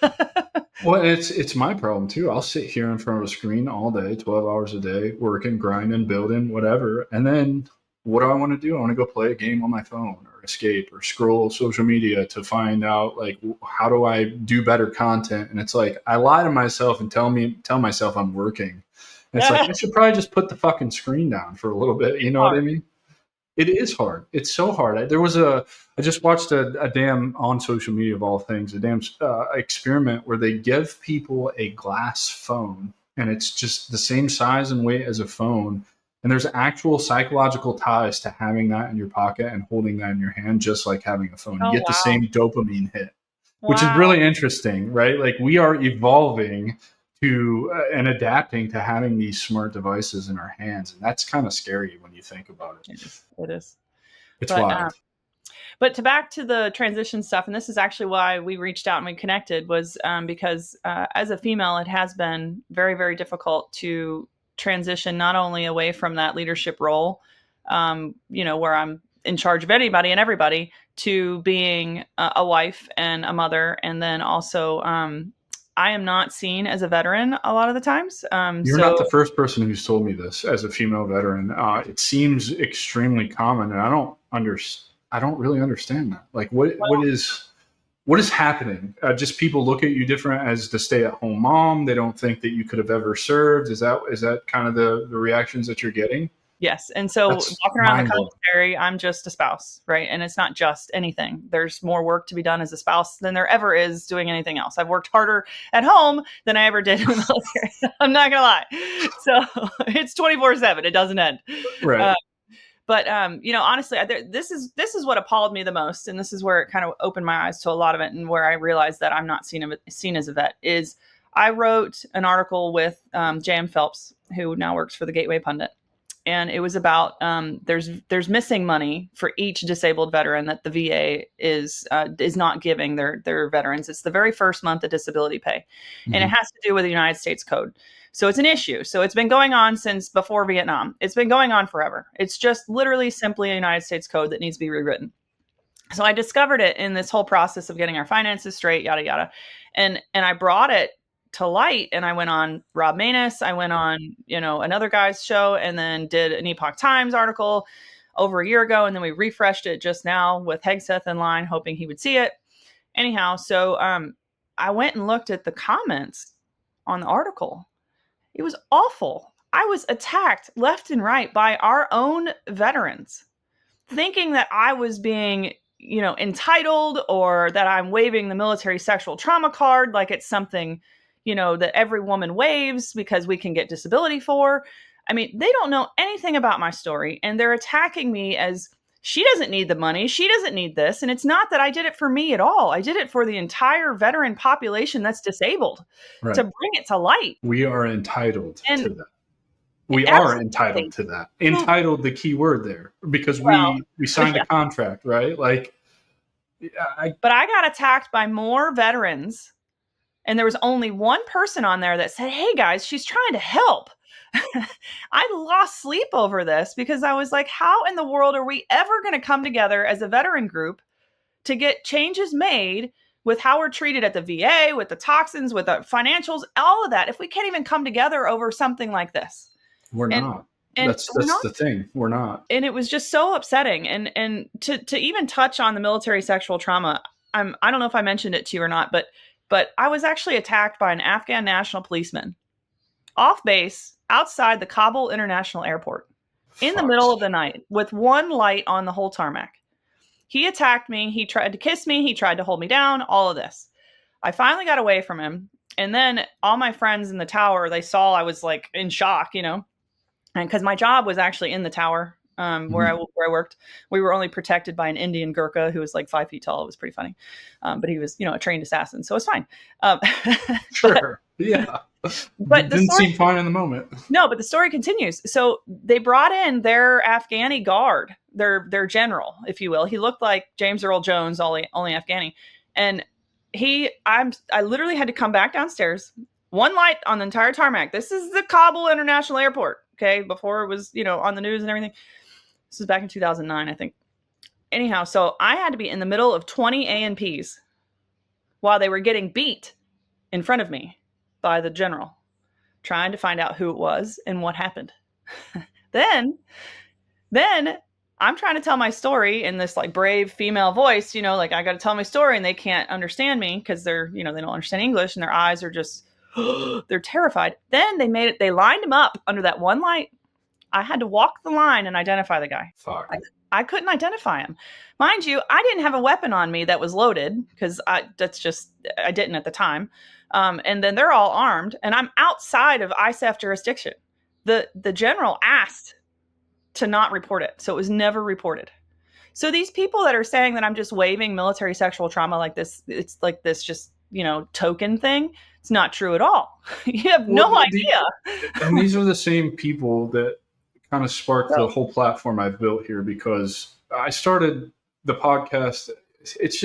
Well, it's my problem too. I'll sit here in front of a screen all day, 12 hours a day, working, grinding, building, whatever. And then what do I want to do? I want to go play a game on my phone or escape or scroll social media to find out, like, how do I do better content? And it's like, I lie to myself and tell myself I'm working. And it's like, I should probably just put the fucking screen down for a little bit. You know what I mean? It is hard. It's so hard. I just watched a damn, on social media of all things, a damn experiment where they give people a glass phone, and it's just the same size and weight as a phone. And there's actual psychological ties to having that in your pocket and holding that in your hand, just like having a phone. You get the same dopamine hit, which is really interesting, right? Like, we are evolving to and adapting to having these smart devices in our hands, and that's kind of scary when you think about it. It is. It's wild. But back to the transition stuff, and this is actually why we reached out and we connected, was because as a female, it has been very, very difficult to transition not only away from that leadership role, where I'm in charge of anybody and everybody, to being a wife and a mother, and then also I am not seen as a veteran a lot of the times. You're not the first person who's told me this as a female veteran. It seems extremely common, and I don't really understand that. Like, what is happening? Just people look at you different as the stay-at-home mom. They don't think that you could have ever served. Is that kind of the reactions that you're getting? Yes. And so That's walking around the mind blowing. commissary, I'm just a spouse, right? And it's not just anything. There's more work to be done as a spouse than there ever is doing anything else. I've worked harder at home than I ever did in the military. I'm not going to lie. So it's 24/7. It doesn't end. Right. But honestly, this is what appalled me the most, and this is where it kind of opened my eyes to a lot of it, and where I realized that I'm not seen as a vet. Is I wrote an article with J.M. Phelps, who now works for the Gateway Pundit, and it was about there's missing money for each disabled veteran that the VA is not giving their veterans. It's the very first month of disability pay, and it has to do with the United States Code. So it's an issue. So it's been going on since before Vietnam. It's been going on forever. It's just literally simply a United States Code that needs to be rewritten. So I discovered it in this whole process of getting our finances straight, yada yada, and I brought it to light, and I went on Rob Manus. I went on, another guy's show, and then did an Epoch Times article over a year ago. And then we refreshed it just now with Hegseth in line, hoping he would see it. Anyhow, so I went and looked at the comments on the article. It was awful. I was attacked left and right by our own veterans, thinking that I was being, entitled, or that I'm waving the military sexual trauma card like it's something, that every woman waves because we can get disability for. I mean, they don't know anything about my story, and they're attacking me as she doesn't need the money. She doesn't need this. And it's not that I did it for me at all. I did it for the entire veteran population that's disabled, Right. to bring it to light. We are entitled to that. We Absolutely. are entitled to that. Entitled, the key word there, because we signed a contract, right? But I got attacked by more veterans, and there was only one person on there that said, "Hey guys, she's trying to help." I lost sleep over this because I was like, how in the world are we ever going to come together as a veteran group to get changes made with how we're treated at the VA, with the toxins, with the financials, all of that, if we can't even come together over something like this? We're not. That's the thing. We're not. And it was just so upsetting. And to even touch on the military sexual trauma, I don't know if I mentioned it to you or not, but I was actually attacked by an Afghan national policeman off base outside the Kabul International Airport in the middle of the night with one light on the whole tarmac. He attacked me. He tried to kiss me. He tried to hold me down, all of this. I finally got away from him. And then all my friends in the tower, they saw I was like in shock, and because my job was actually in the tower where I worked. We were only protected by an Indian Gurkha who was like 5 feet tall. It was pretty funny. But he was, a trained assassin. So it's fine. Sure. Yeah. But it didn't seem fine in the moment. No, but the story continues. So they brought in their Afghani guard, their general, if you will. He looked like James Earl Jones, only Afghani. And I literally had to come back downstairs, one light on the entire tarmac. This is the Kabul International Airport. Okay. Before it was, on the news and everything. This was back in 2009, I think. Anyhow, so I had to be in the middle of 20 ANPs while they were getting beat in front of me by the general, trying to find out who it was and what happened. Then I'm trying to tell my story in this like brave female voice, like I got to tell my story, and they can't understand me because they're, they don't understand English, and their eyes are just, they're terrified. Then they lined him up under that one light. I had to walk the line and identify the guy. Fuck. I couldn't identify him. Mind you, I didn't have a weapon on me that was loaded because I didn't at the time. And then they're all armed, and I'm outside of ISAF jurisdiction. The general asked to not report it, so it was never reported. So these people that are saying that I'm just waving military sexual trauma like this, it's like this just, token thing. It's not true at all. You have no idea. And these are the same people that kind of sparked the whole platform I've built here, because I started the podcast. It's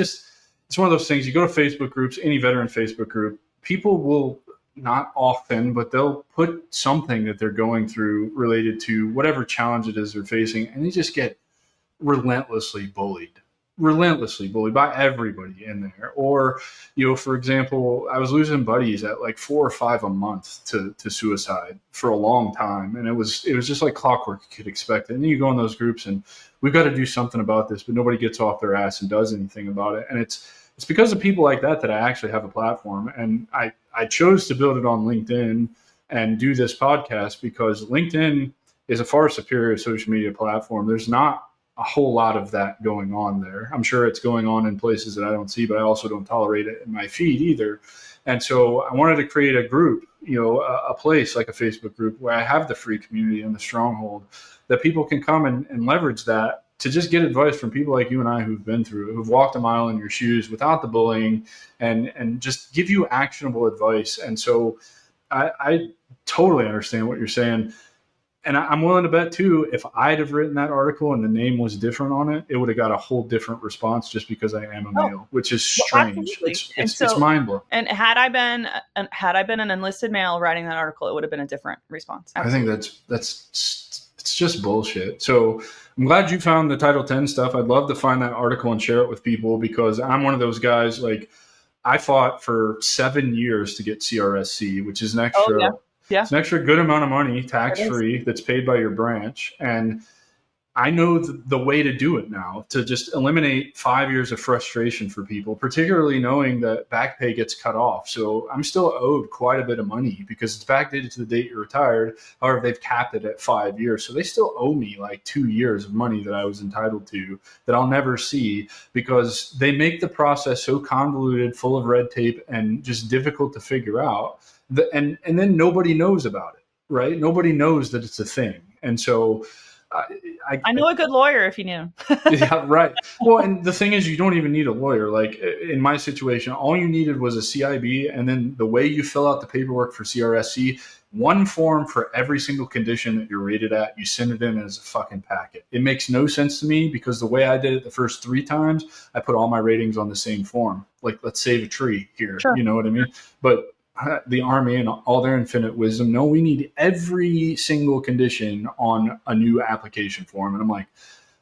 one of those things. You go to Facebook groups, any veteran Facebook group, people will not often, but they'll put something that they're going through related to whatever challenge it is they're facing, and they just get relentlessly bullied by everybody in there. Or, for example, I was losing buddies at like 4 or 5 a month to suicide for a long time. And it was just like clockwork. You could expect it. And then you go in those groups and we've got to do something about this, but nobody gets off their ass and does anything about it. And it's because of people like that I actually have a platform. And I chose to build it on LinkedIn and do this podcast because LinkedIn is a far superior social media platform. There's not a whole lot of that going on there. I'm sure it's going on in places that I don't see, but I also don't tolerate it in my feed either. And so I wanted to create a group, a place like a Facebook group where I have the free community and the stronghold that people can come and leverage that to just get advice from people like you and I who've been through it, who've walked a mile in your shoes without the bullying, and just give you actionable advice. And so I totally understand what you're saying. And I'm willing to bet too, if I'd have written that article and the name was different on it, it would have got a whole different response just because I am a male, which is strange. Well, it's mind blowing. And had I been an enlisted male writing that article, it would have been a different response. Absolutely. I think it's just bullshit. So I'm glad you found the Title 10 stuff. I'd love to find that article and share it with people, because I'm one of those guys, like, I fought for 7 years to get CRSC, which is an extra it's an extra good amount of money, tax-free, that's paid by your branch. And I know the way to do it now, to just eliminate 5 years of frustration for people, particularly knowing that back pay gets cut off. So I'm still owed quite a bit of money because it's backdated to the date you're retired. However, they've capped it at 5 years. So they still owe me like 2 years of money that I was entitled to that I'll never see, because they make the process so convoluted, full of red tape, and just difficult to figure out. And then nobody knows about it, right? Nobody knows that it's a thing. And so I know a good lawyer if you knew. Yeah, right. Well, and the thing is, you don't even need a lawyer. Like in my situation, all you needed was a CIB, and then the way you fill out the paperwork for CRSC, one form for every single condition that you're rated at, you send it in as a fucking packet. It makes no sense to me, because the way I did it the first 3 times, I put all my ratings on the same form. Like, let's save a tree here. Sure. You know what I mean? But the Army and all their infinite wisdom, no, we need every single condition on a new application form. And I'm like,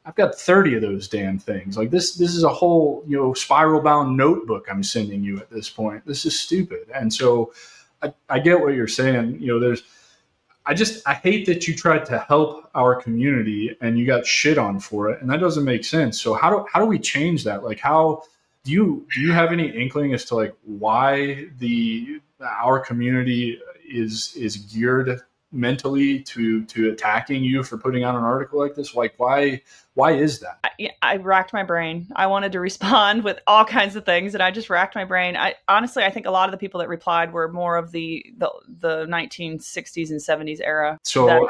I've got 30 of those damn things. Like, this is a whole, spiral bound notebook I'm sending you at this point. This is stupid. And so I get what you're saying. I hate that you tried to help our community and you got shit on for it. And that doesn't make sense. So how do we change that? Like, how do you have any inkling as to like why our community is geared mentally to attacking you for putting out an article like this? Like, why is that? I racked my brain. I wanted to respond with all kinds of things, and I just racked my brain. I think a lot of the people that replied were more of the 1960s and 70s era. So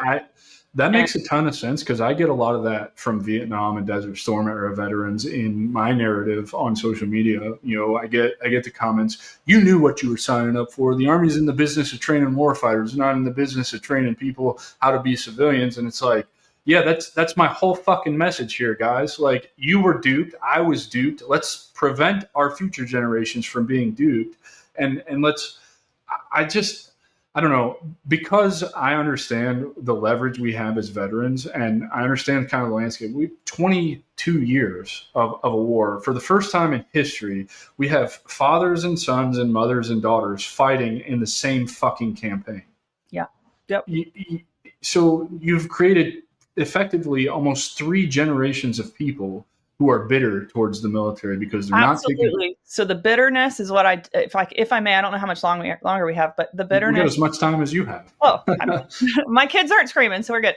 that makes a ton of sense, because I get a lot of that from Vietnam and Desert Storm era veterans in my narrative on social media. I get the comments, you knew what you were signing up for. The Army's in the business of training warfighters, not in the business of training people how to be civilians. And it's like, yeah, that's my whole fucking message here, guys. Like, you were duped. I was duped. Let's prevent our future generations from being duped. And I don't know, because I understand the leverage we have as veterans, and I understand kind of the landscape. 22 years of a war. For the first time in history, we have fathers and sons and mothers and daughters fighting in the same fucking campaign. Yeah. Yep. So you've created effectively almost 3 generations of people who are bitter towards the military because they're Absolutely. not taking. So the bitterness is what if I may, I don't know how much longer we have, but the bitterness. We got as much time as you have. Oh, my kids aren't screaming, so we're good.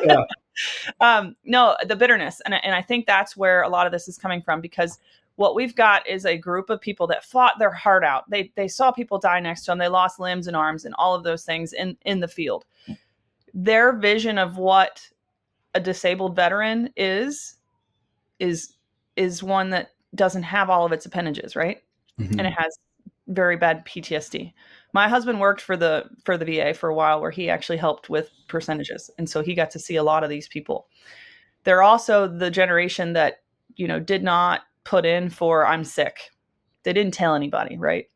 Yeah. No, the bitterness, and I think that's where a lot of this is coming from, because what we've got is a group of people that fought their heart out. They saw people die next to them. They lost limbs and arms and all of those things in the field. Their vision of what a disabled veteran is one that doesn't have all of its appendages, right? Mm-hmm. And it has very bad PTSD. My husband worked for the VA for a while, where he actually helped with percentages. And so he got to see a lot of these people. They're also the generation that, did not put in for I'm sick. They didn't tell anybody, right?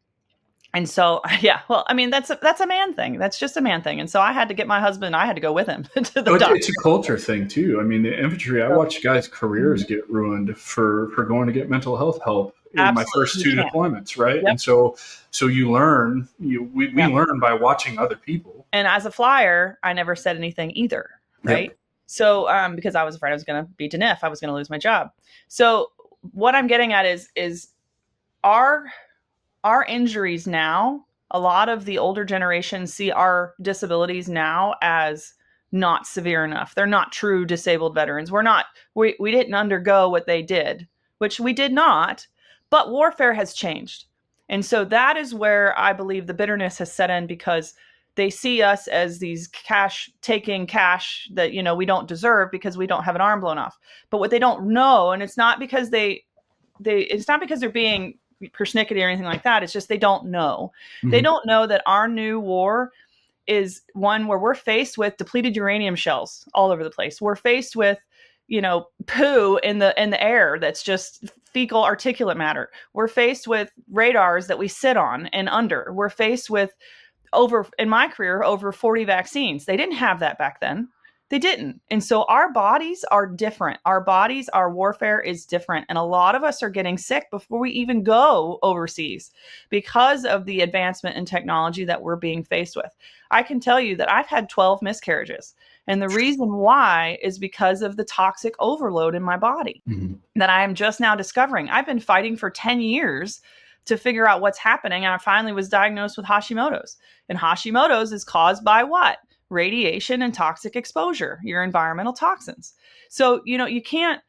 And so, yeah, well, I mean, that's a man thing. That's just a man thing. And so I had to get my husband, I had to go with him to the doctor. It's a culture thing too. I mean, the infantry, I watched guys' careers get ruined for going to get mental health help in my first 2 deployments, right? Yep. And so you learn, we learn by watching other people. And as a flyer, I never said anything either, right? Yep. So, because I was afraid I was going to be DNF, I was going to lose my job. So what I'm getting at is our injuries now, a lot of the older generations see our disabilities now as not severe enough. They're not true disabled veterans. We didn't undergo what they did, which we did not, but warfare has changed. And so that is where I believe the bitterness has set in, because they see us as these taking cash that, we don't deserve because we don't have an arm blown off. But what they don't know, and it's not because it's not because they're being persnickety or anything like that. It's just they don't know. Mm-hmm. They don't know that our new war is one where we're faced with depleted uranium shells all over the place. We're faced with, poo in the air that's just fecal articulate matter. We're faced with radars that we sit on and under. We're faced with in my career, over 40 vaccines. They didn't have that back then. They didn't. And so our bodies are different. Our warfare is different. And a lot of us are getting sick before we even go overseas because of the advancement in technology that we're being faced with. I can tell you that I've had 12 miscarriages. And the reason why is because of the toxic overload in my body that I am just now discovering. I've been fighting for 10 years to figure out what's happening. And I finally was diagnosed with Hashimoto's. And Hashimoto's is caused by what? Radiation and toxic exposure, your environmental toxins. So, you can't,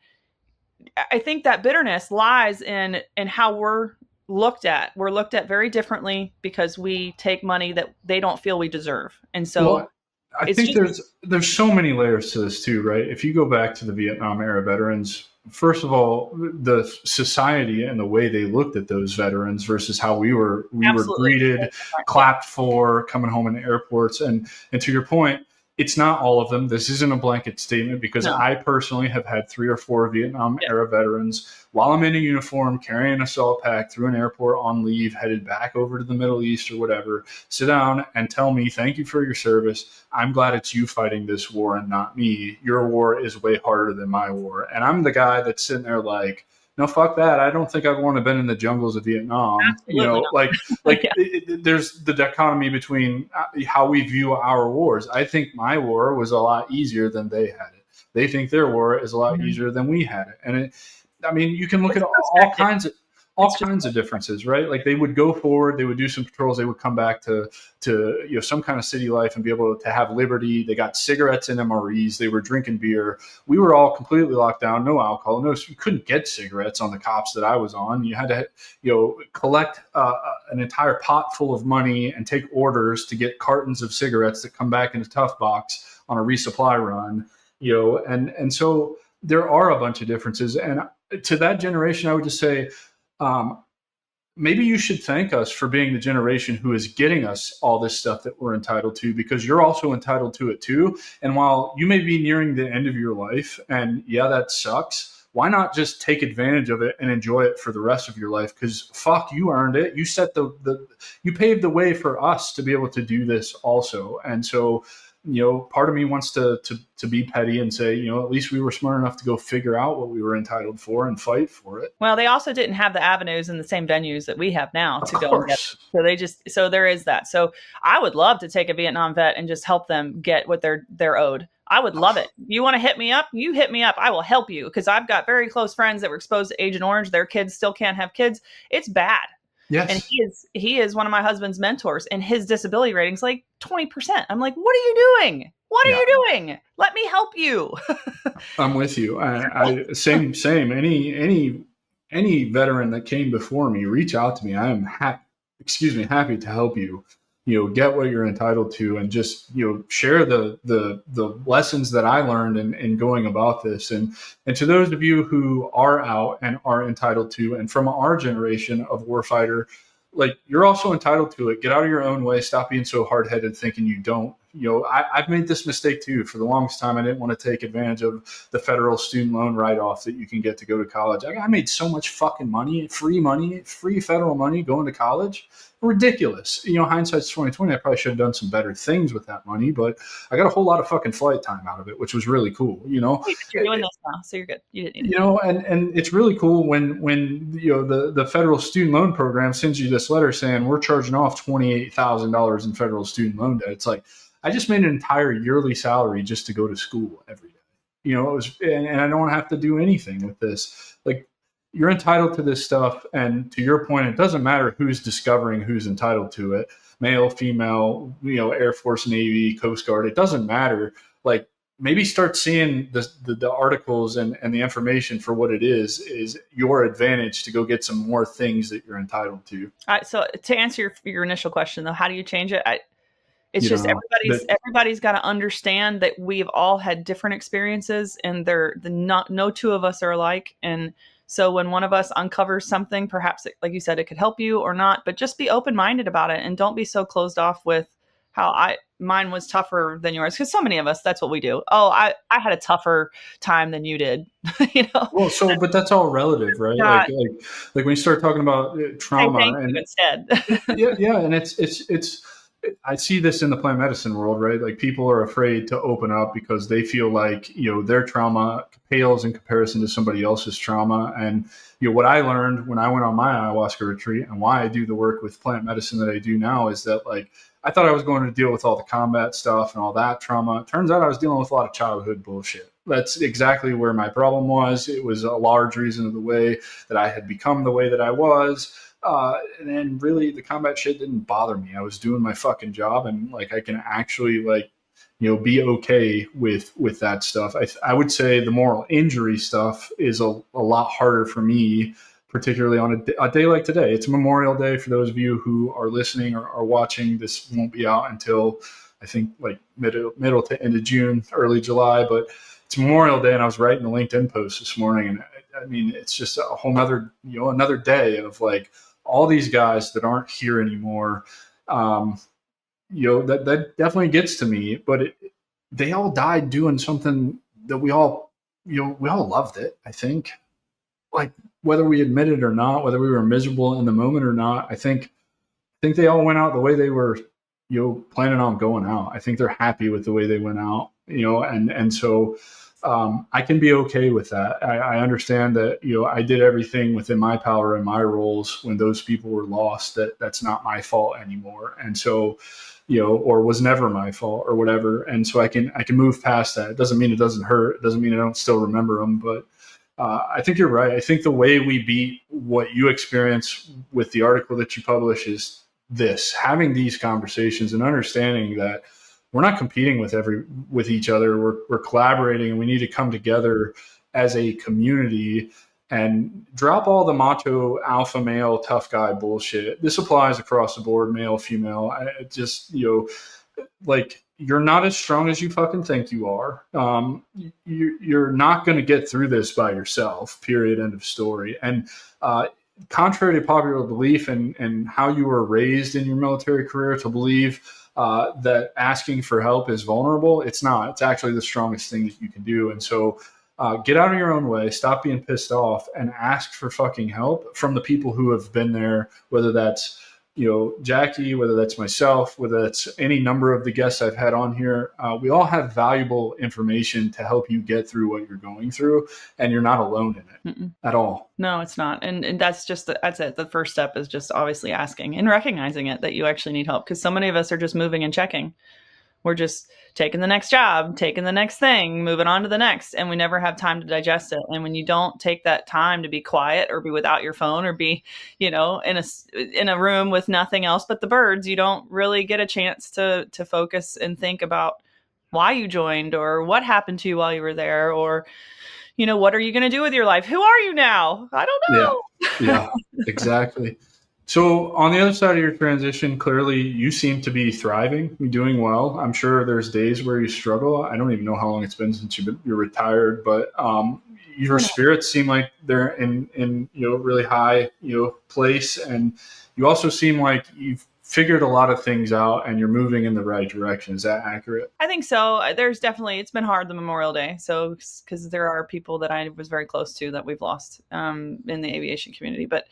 I think that bitterness lies in how we're looked at. We're looked at very differently because we take money that they don't feel we deserve. And so I think there's so many layers to this too, right? If you go back to the Vietnam era veterans, first of all, the society and the way they looked at those veterans versus how we were greeted, clapped for, coming home in airports. And to your point, it's not all of them. This isn't a blanket statement, because I personally have had 3 or 4 Vietnam era veterans while I'm in a uniform, carrying an assault pack through an airport on leave, headed back over to the Middle East or whatever, sit down and tell me, thank you for your service. I'm glad it's you fighting this war and not me. Your war is way harder than my war. And I'm the guy that's sitting there like, no, fuck that. I don't think I'd want to have been in the jungles of Vietnam. There's the dichotomy between how we view our wars. I think my war was a lot easier than they had it. They think their war is a lot easier than we had it. And you can look at all kinds of differences, right? Like, they would go forward, they would do some patrols, they would come back to some kind of city life and be able to have liberty. They got cigarettes in MREs, they were drinking beer. We were all completely locked down, no alcohol, you couldn't get cigarettes on the cops that I was on. You had to collect an entire pot full of money and take orders to get cartons of cigarettes that come back in a tough box on a resupply run. And so there are a bunch of differences. And to that generation, I would just say, maybe you should thank us for being the generation who is getting us all this stuff that we're entitled to, because you're also entitled to it too. And while you may be nearing the end of your life, and that sucks, why not just take advantage of it and enjoy it for the rest of your life? Because fuck, you earned it. You set you paved the way for us to be able to do this also. And so, part of me wants to be petty and say, at least we were smart enough to go figure out what we were entitled for and fight for it. Well, they also didn't have the avenues and the same venues that we have now to go and get. So there is that. So I would love to take a Vietnam vet and just help them get what they're owed. I would love it. You want to hit me up? You hit me up. I will help you, because I've got very close friends that were exposed to Agent Orange. Their kids still can't have kids. It's bad. Yes. And he is one of my husband's mentors, and his disability rating's like 20%. I'm like, what are you doing? What are you doing? Let me help you. I'm with you. I same. Any veteran that came before me, reach out to me. I am happy to help you. Get what you're entitled to, and just share the lessons that I learned in going about this. And to those of you who are out and are entitled to, and from our generation of warfighter, like, you're also entitled to it. Get out of your own way. Stop being so hard-headed thinking you don't. I've made this mistake too. For the longest time, I didn't want to take advantage of the federal student loan write-off that you can get to go to college. I made so much fucking money, free federal money going to college. Ridiculous. Hindsight's 2020. I probably should have done some better things with that money, but I got a whole lot of fucking flight time out of it, which was really cool. You're doing this now, so you're good. You didn't need it. And it's really cool when the federal student loan program sends you this letter saying we're charging off $28,000 in federal student loan debt. It's like, I just made an entire yearly salary just to go to school every day. It was, and I don't have to do anything with this. Like, you're entitled to this stuff. And to your point, it doesn't matter who's discovering who's entitled to it, male, female, Air Force, Navy, Coast Guard. It doesn't matter. like maybe start seeing the articles and the information for what it is your advantage to go get some more things that you're entitled to. So to answer your initial question though, how do you change it? It's You just know, that everybody's got to understand that we've all had different experiences, and no two of us are alike. And so when one of us uncovers something, perhaps like you said, it could help you or not, but just be open minded about it, and don't be so closed off with how mine was tougher than yours, because so many of us, that's what we do. Oh, I had a tougher time than you did. you know, well, so but that's all relative, right? not Like when you start talking about say trauma thank you and instead. yeah, and it's I see this in the plant medicine world, right? Like people are afraid to open up because they feel like, their trauma pales in comparison to somebody else's trauma. And, what I learned when I went on my ayahuasca retreat and why I do the work with plant medicine that I do now is that, like, I thought I was going to deal with all the combat stuff and all that trauma. It turns out I was dealing with a lot of childhood bullshit. That's exactly where my problem was. It was a large reason of the way that I had become the way that I was. And then really the combat shit didn't bother me. I was doing my fucking job, and like I can actually be okay with that stuff. I would say the moral injury stuff is a lot harder for me, particularly on a day like today. It's Memorial Day. For those of you who are listening or are watching, this won't be out until I think like middle to end of June, early July, but it's Memorial Day, and I was writing the LinkedIn post this morning, and I mean, it's just a whole nother, another day of like all these guys that aren't here anymore. That definitely gets to me, but they all died doing something that we all loved it. I think, like whether we admit it or not, whether we were miserable in the moment or not, I think they all went out the way they were, planning on going out. I think they're happy with the way they went out, and so I can be okay with that. I understand that, I did everything within my power and my roles when those people were lost. That's not my fault anymore, and so, or was never my fault or whatever. And so I can move past that. It doesn't mean it doesn't hurt. It doesn't mean I don't still remember them, but. I think you're right. I think the way we beat what you experience with the article that you publish is having these conversations and understanding that we're not competing with each other. We're collaborating, and we need to come together as a community and drop all the macho alpha male tough guy bullshit. This applies across the board, male, female. Like you're not as strong as you fucking think you are. You're not going to get through this by yourself. Period. End of story. And contrary to popular belief and how you were raised in your military career to believe that asking for help is vulnerable, it's not. It's actually the strongest thing that you can do. And so get out of your own way, stop being pissed off, and ask for fucking help from the people who have been there, whether that's Jackie, whether that's myself, whether that's any number of the guests I've had on here. We all have valuable information to help you get through what you're going through, and you're not alone in it at all. No, it's not. And that's that's it. The first step is just obviously asking and recognizing it, that you actually need help. Because so many of us are just moving and checking. We're just taking the next job, taking the next thing, moving on to the next, and we never have time to digest it. And when you don't take that time to be quiet or be without your phone or be, in a room with nothing else but the birds, you don't really get a chance to focus and think about why you joined or what happened to you while you were there, or what are you going to do with your life? Who are you now? I don't know. Yeah, exactly. So on the other side of your transition, clearly you seem to be thriving, doing well. I'm sure there's days where you struggle. I don't even know how long it's been since you're retired, but your spirits seem like they're in really high place, and you also seem like you've figured a lot of things out and you're moving in the right direction. Is that accurate? I think so. There's definitely, it's been hard, the Memorial Day. So, because there are people that I was very close to that we've lost in the aviation community. But,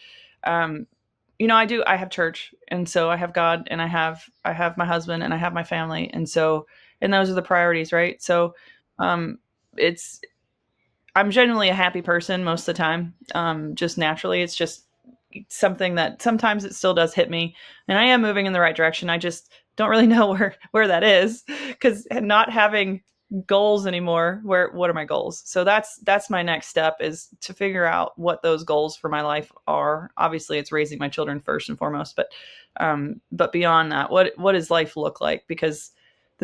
I have church, and so I have God, and I have my husband, and I have my family. And those are the priorities, right? So, I'm genuinely a happy person most of the time. Just naturally, it's just something that sometimes it still does hit me, and I am moving in the right direction. I just don't really know where that is, because not having goals anymore, what are my goals? So that's my next step, is to figure out what those goals for my life are. Obviously it's raising my children first and foremost, but beyond that, what does life look like? Because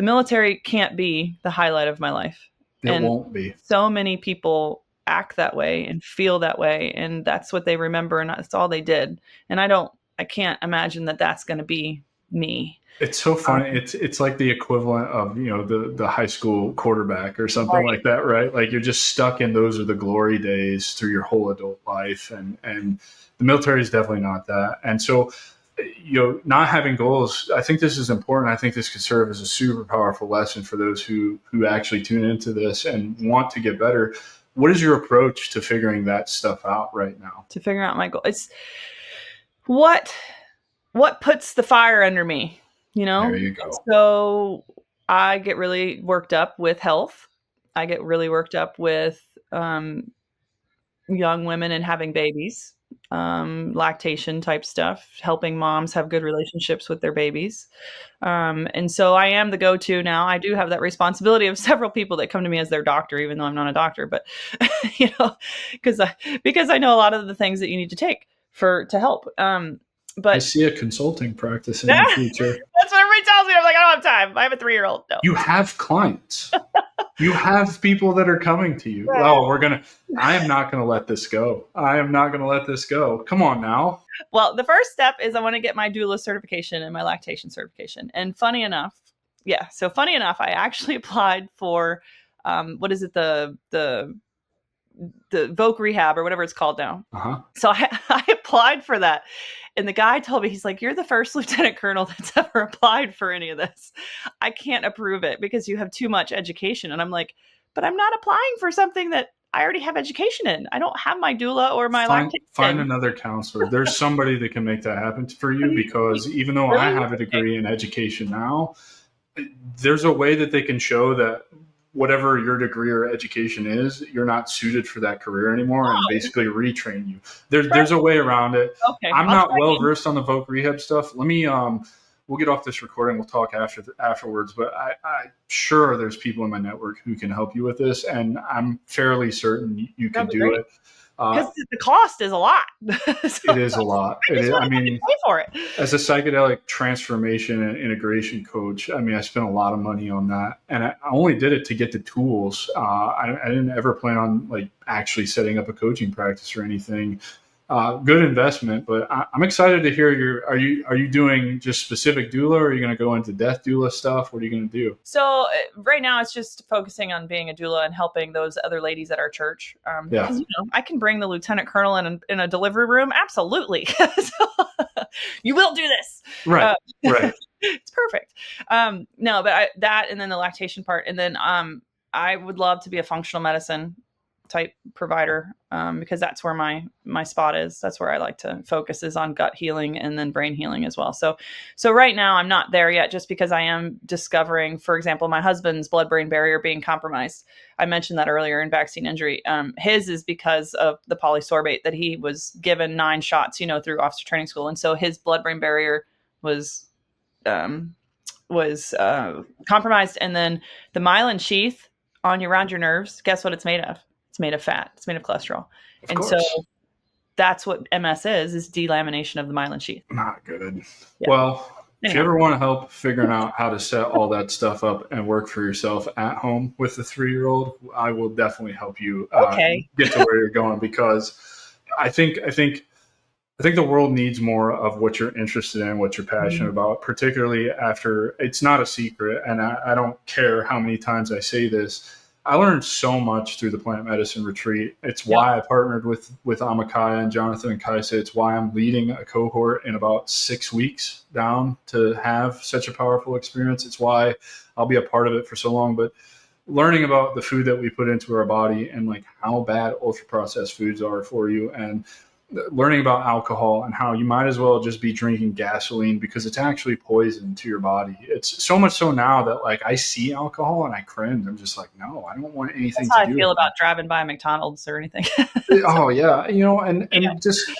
the military can't be the highlight of my life. It won't be. So many people act that way and feel that way, and that's what they remember, and that's all they did. And I can't imagine that that's going to be me. It's so funny. It's like the equivalent of, the high school quarterback or something like that, right? Like you're just stuck in those are the glory days through your whole adult life, and the military is definitely not that. And so, not having goals, I think this is important. I think this could serve as a super powerful lesson for those who actually tune into this and want to get better. What is your approach to figuring that stuff out right now? To figure out my goal, it's what puts the fire under me. There you go. So I get really worked up with health. I get really worked up with young women and having babies, lactation type stuff, helping moms have good relationships with their babies. And so I am the go-to now. I do have that responsibility of several people that come to me as their doctor, even though I'm not a doctor, but because I know a lot of the things that you need to take to help. But I see a consulting practice in the future. That's what everybody tells me. I'm like, I don't have time. I have a 3-year-old. No. You have clients. You have people that are coming to you. Right. Oh, I am not going to let this go. I am not going to let this go. Come on now. Well, the first step is I want to get my doula certification and my lactation certification. And funny enough, I actually applied for, what is it? The Voc Rehab or whatever it's called now. Uh-huh. So I applied for that. And the guy told me, he's like, you're the first lieutenant colonel that's ever applied for any of this. I can't approve it because you have too much education. And I'm like, but I'm not applying for something that I already have education in. I don't have my doula or my lactation. Find another counselor. There's somebody that can make that happen for you, because even though I have a degree in education now, there's a way that they can show that whatever your degree or education is, you're not suited for that career anymore, and basically retrain you. There's a way around it. Okay. I'm not well versed on the Voc Rehab stuff. Let me we'll get off this recording. We'll talk afterwards. But I'm sure there's people in my network who can help you with this, and I'm fairly certain you can do it. Because the cost is a lot. It is a lot. I mean, pay for it. As a psychedelic transformation and integration coach, I spent a lot of money on that, and I only did it to get the tools. I didn't ever plan on actually setting up a coaching practice or anything. Good investment, but I'm excited to hear are you doing just specific doula, or are you going to go into death doula stuff? What are you going to do? So right now it's just focusing on being a doula and helping those other ladies at our church. Because I can bring the lieutenant colonel in a delivery room. Absolutely. So, you will do this. Right. Right. It's perfect. No, but that, and then the lactation part. And then I would love to be a functional medicine type provider, because that's where my spot is. That's where I like to focus, is on gut healing and then brain healing as well. So right now I'm not there yet, just because I am discovering, for example, my husband's blood-brain barrier being compromised. I mentioned that earlier in vaccine injury. His is because of the polysorbate that he was given 9 shots, through officer training school. And so his blood-brain barrier was compromised. And then the myelin sheath around your nerves, guess what it's made of? It's made of fat. It's made of cholesterol. So that's what MS is delamination of the myelin sheath. Not good. Yeah. Well, if you ever want to help figuring out how to set all that stuff up and work for yourself at home with the 3-year-old, I will definitely help you get to where you're going, because I think the world needs more of what you're interested in, what you're passionate about, particularly after, it's not a secret, and I don't care how many times I say this, I learned so much through the plant medicine retreat. It's why I partnered with Amakaya and Jonathan and Kaisa. It's why I'm leading a cohort in about 6 weeks down to have such a powerful experience. It's why I'll be a part of it for so long. But learning about the food that we put into our body, and how bad ultra processed foods are for you, and learning about alcohol and how you might as well just be drinking gasoline, because it's actually poison to your body. It's so much so now that I see alcohol and I cringe. I'm just like, no, I don't want anything to do with it. That's how I feel about driving by McDonald's or anything. Oh yeah. Just,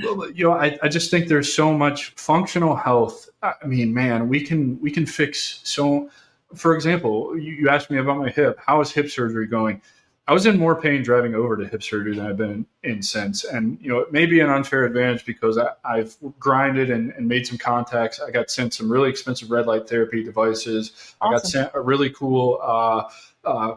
I just think there's so much functional health. I mean, man, we can fix so, for example, you asked me about my hip. How is hip surgery going? I was in more pain driving over to hip surgery than I've been in since. And, it may be an unfair advantage because I've grinded and made some contacts. I got sent some really expensive red light therapy devices. Awesome. I got sent a really cool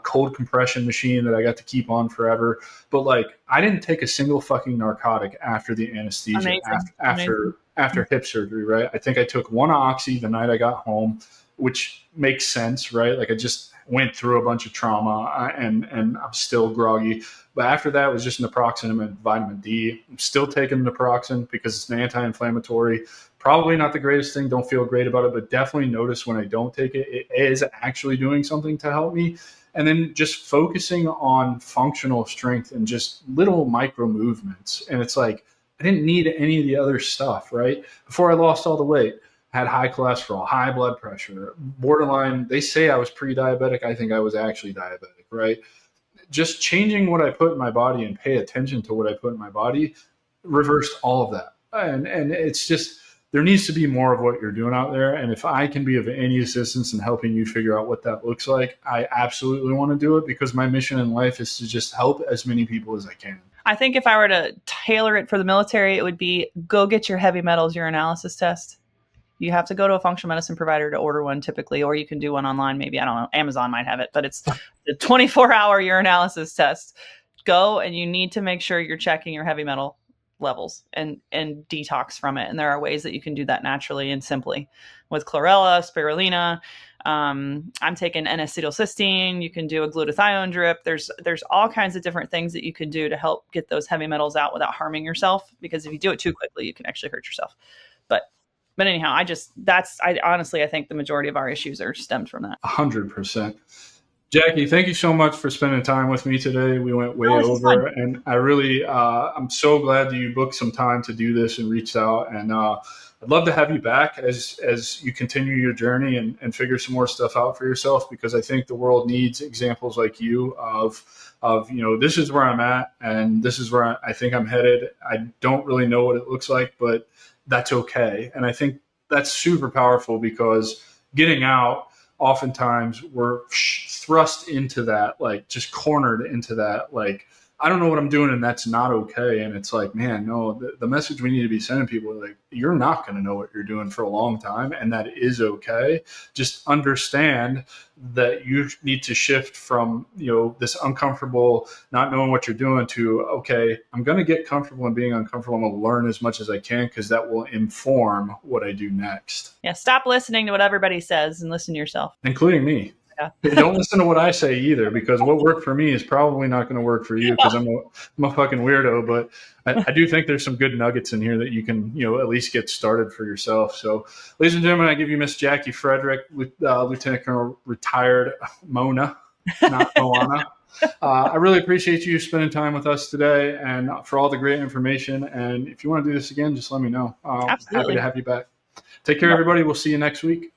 cold compression machine that I got to keep on forever. But like, I didn't take a single fucking narcotic after the anesthesia, after hip surgery, right? I think I took one oxy the night I got home, which makes sense, right? Like I just went through a bunch of trauma and I'm still groggy. But after that, it was just naproxen and vitamin D. I'm still taking naproxen because it's an anti-inflammatory. Probably not the greatest thing. Don't feel great about it, but definitely notice when I don't take it, it is actually doing something to help me. And then just focusing on functional strength and just little micro movements. And it's like, I didn't need any of the other stuff, right? Before I lost all the weight, I had high cholesterol, high blood pressure, borderline. They say I was pre-diabetic. I think I was actually diabetic, right? Just changing what I put in my body and pay attention to what I put in my body reversed all of that. And it's just, there needs to be more of what you're doing out there. And if I can be of any assistance in helping you figure out what that looks like, I absolutely want to do it because my mission in life is to just help as many people as I can. I think if I were to tailor it for the military, it would be go get your heavy metals urinalysis test. You have to go to a functional medicine provider to order one typically, or you can do one online. Maybe, I don't know, Amazon might have it, but it's the 24-hour urinalysis test. Go, and you need to make sure you're checking your heavy metal levels and detox from it. And there are ways that you can do that naturally and simply with chlorella, spirulina. I'm taking N-acetylcysteine. You can do a glutathione drip. There's all kinds of different things that you can do to help get those heavy metals out without harming yourself. Because if you do it too quickly, you can actually hurt yourself. But anyhow, I honestly think the majority of our issues are stemmed from that. 100%. Jackie, thank you so much for spending time with me today. We went way over, and I really, I'm so glad that you booked some time to do this and reached out. And I'd love to have you back as you continue your journey and figure some more stuff out for yourself, because I think the world needs examples like you of this is where I'm at and this is where I think I'm headed. I don't really know what it looks like, but that's okay. And I think that's super powerful because getting out, oftentimes we're thrust into that, like just cornered into that, like, I don't know what I'm doing and that's not okay. And it's like, man, no, the message we need to be sending people is like, you're not going to know what you're doing for a long time. And that is okay. Just understand that you need to shift from, this uncomfortable, not knowing what you're doing to, okay, I'm going to get comfortable in being uncomfortable. I'm going to learn as much as I can because that will inform what I do next. Yeah. Stop listening to what everybody says and listen to yourself. Including me. Yeah. Don't listen to what I say either, because what worked for me is probably not going to work for you because I'm a fucking weirdo. But I do think there's some good nuggets in here that you can, at least get started for yourself. So, ladies and gentlemen, I give you Miss Jackie Frederick, Lieutenant Colonel retired Mona, not Moana. I really appreciate you spending time with us today and for all the great information. And if you want to do this again, just let me know. Absolutely. Happy to have you back. Take care, everybody. We'll see you next week.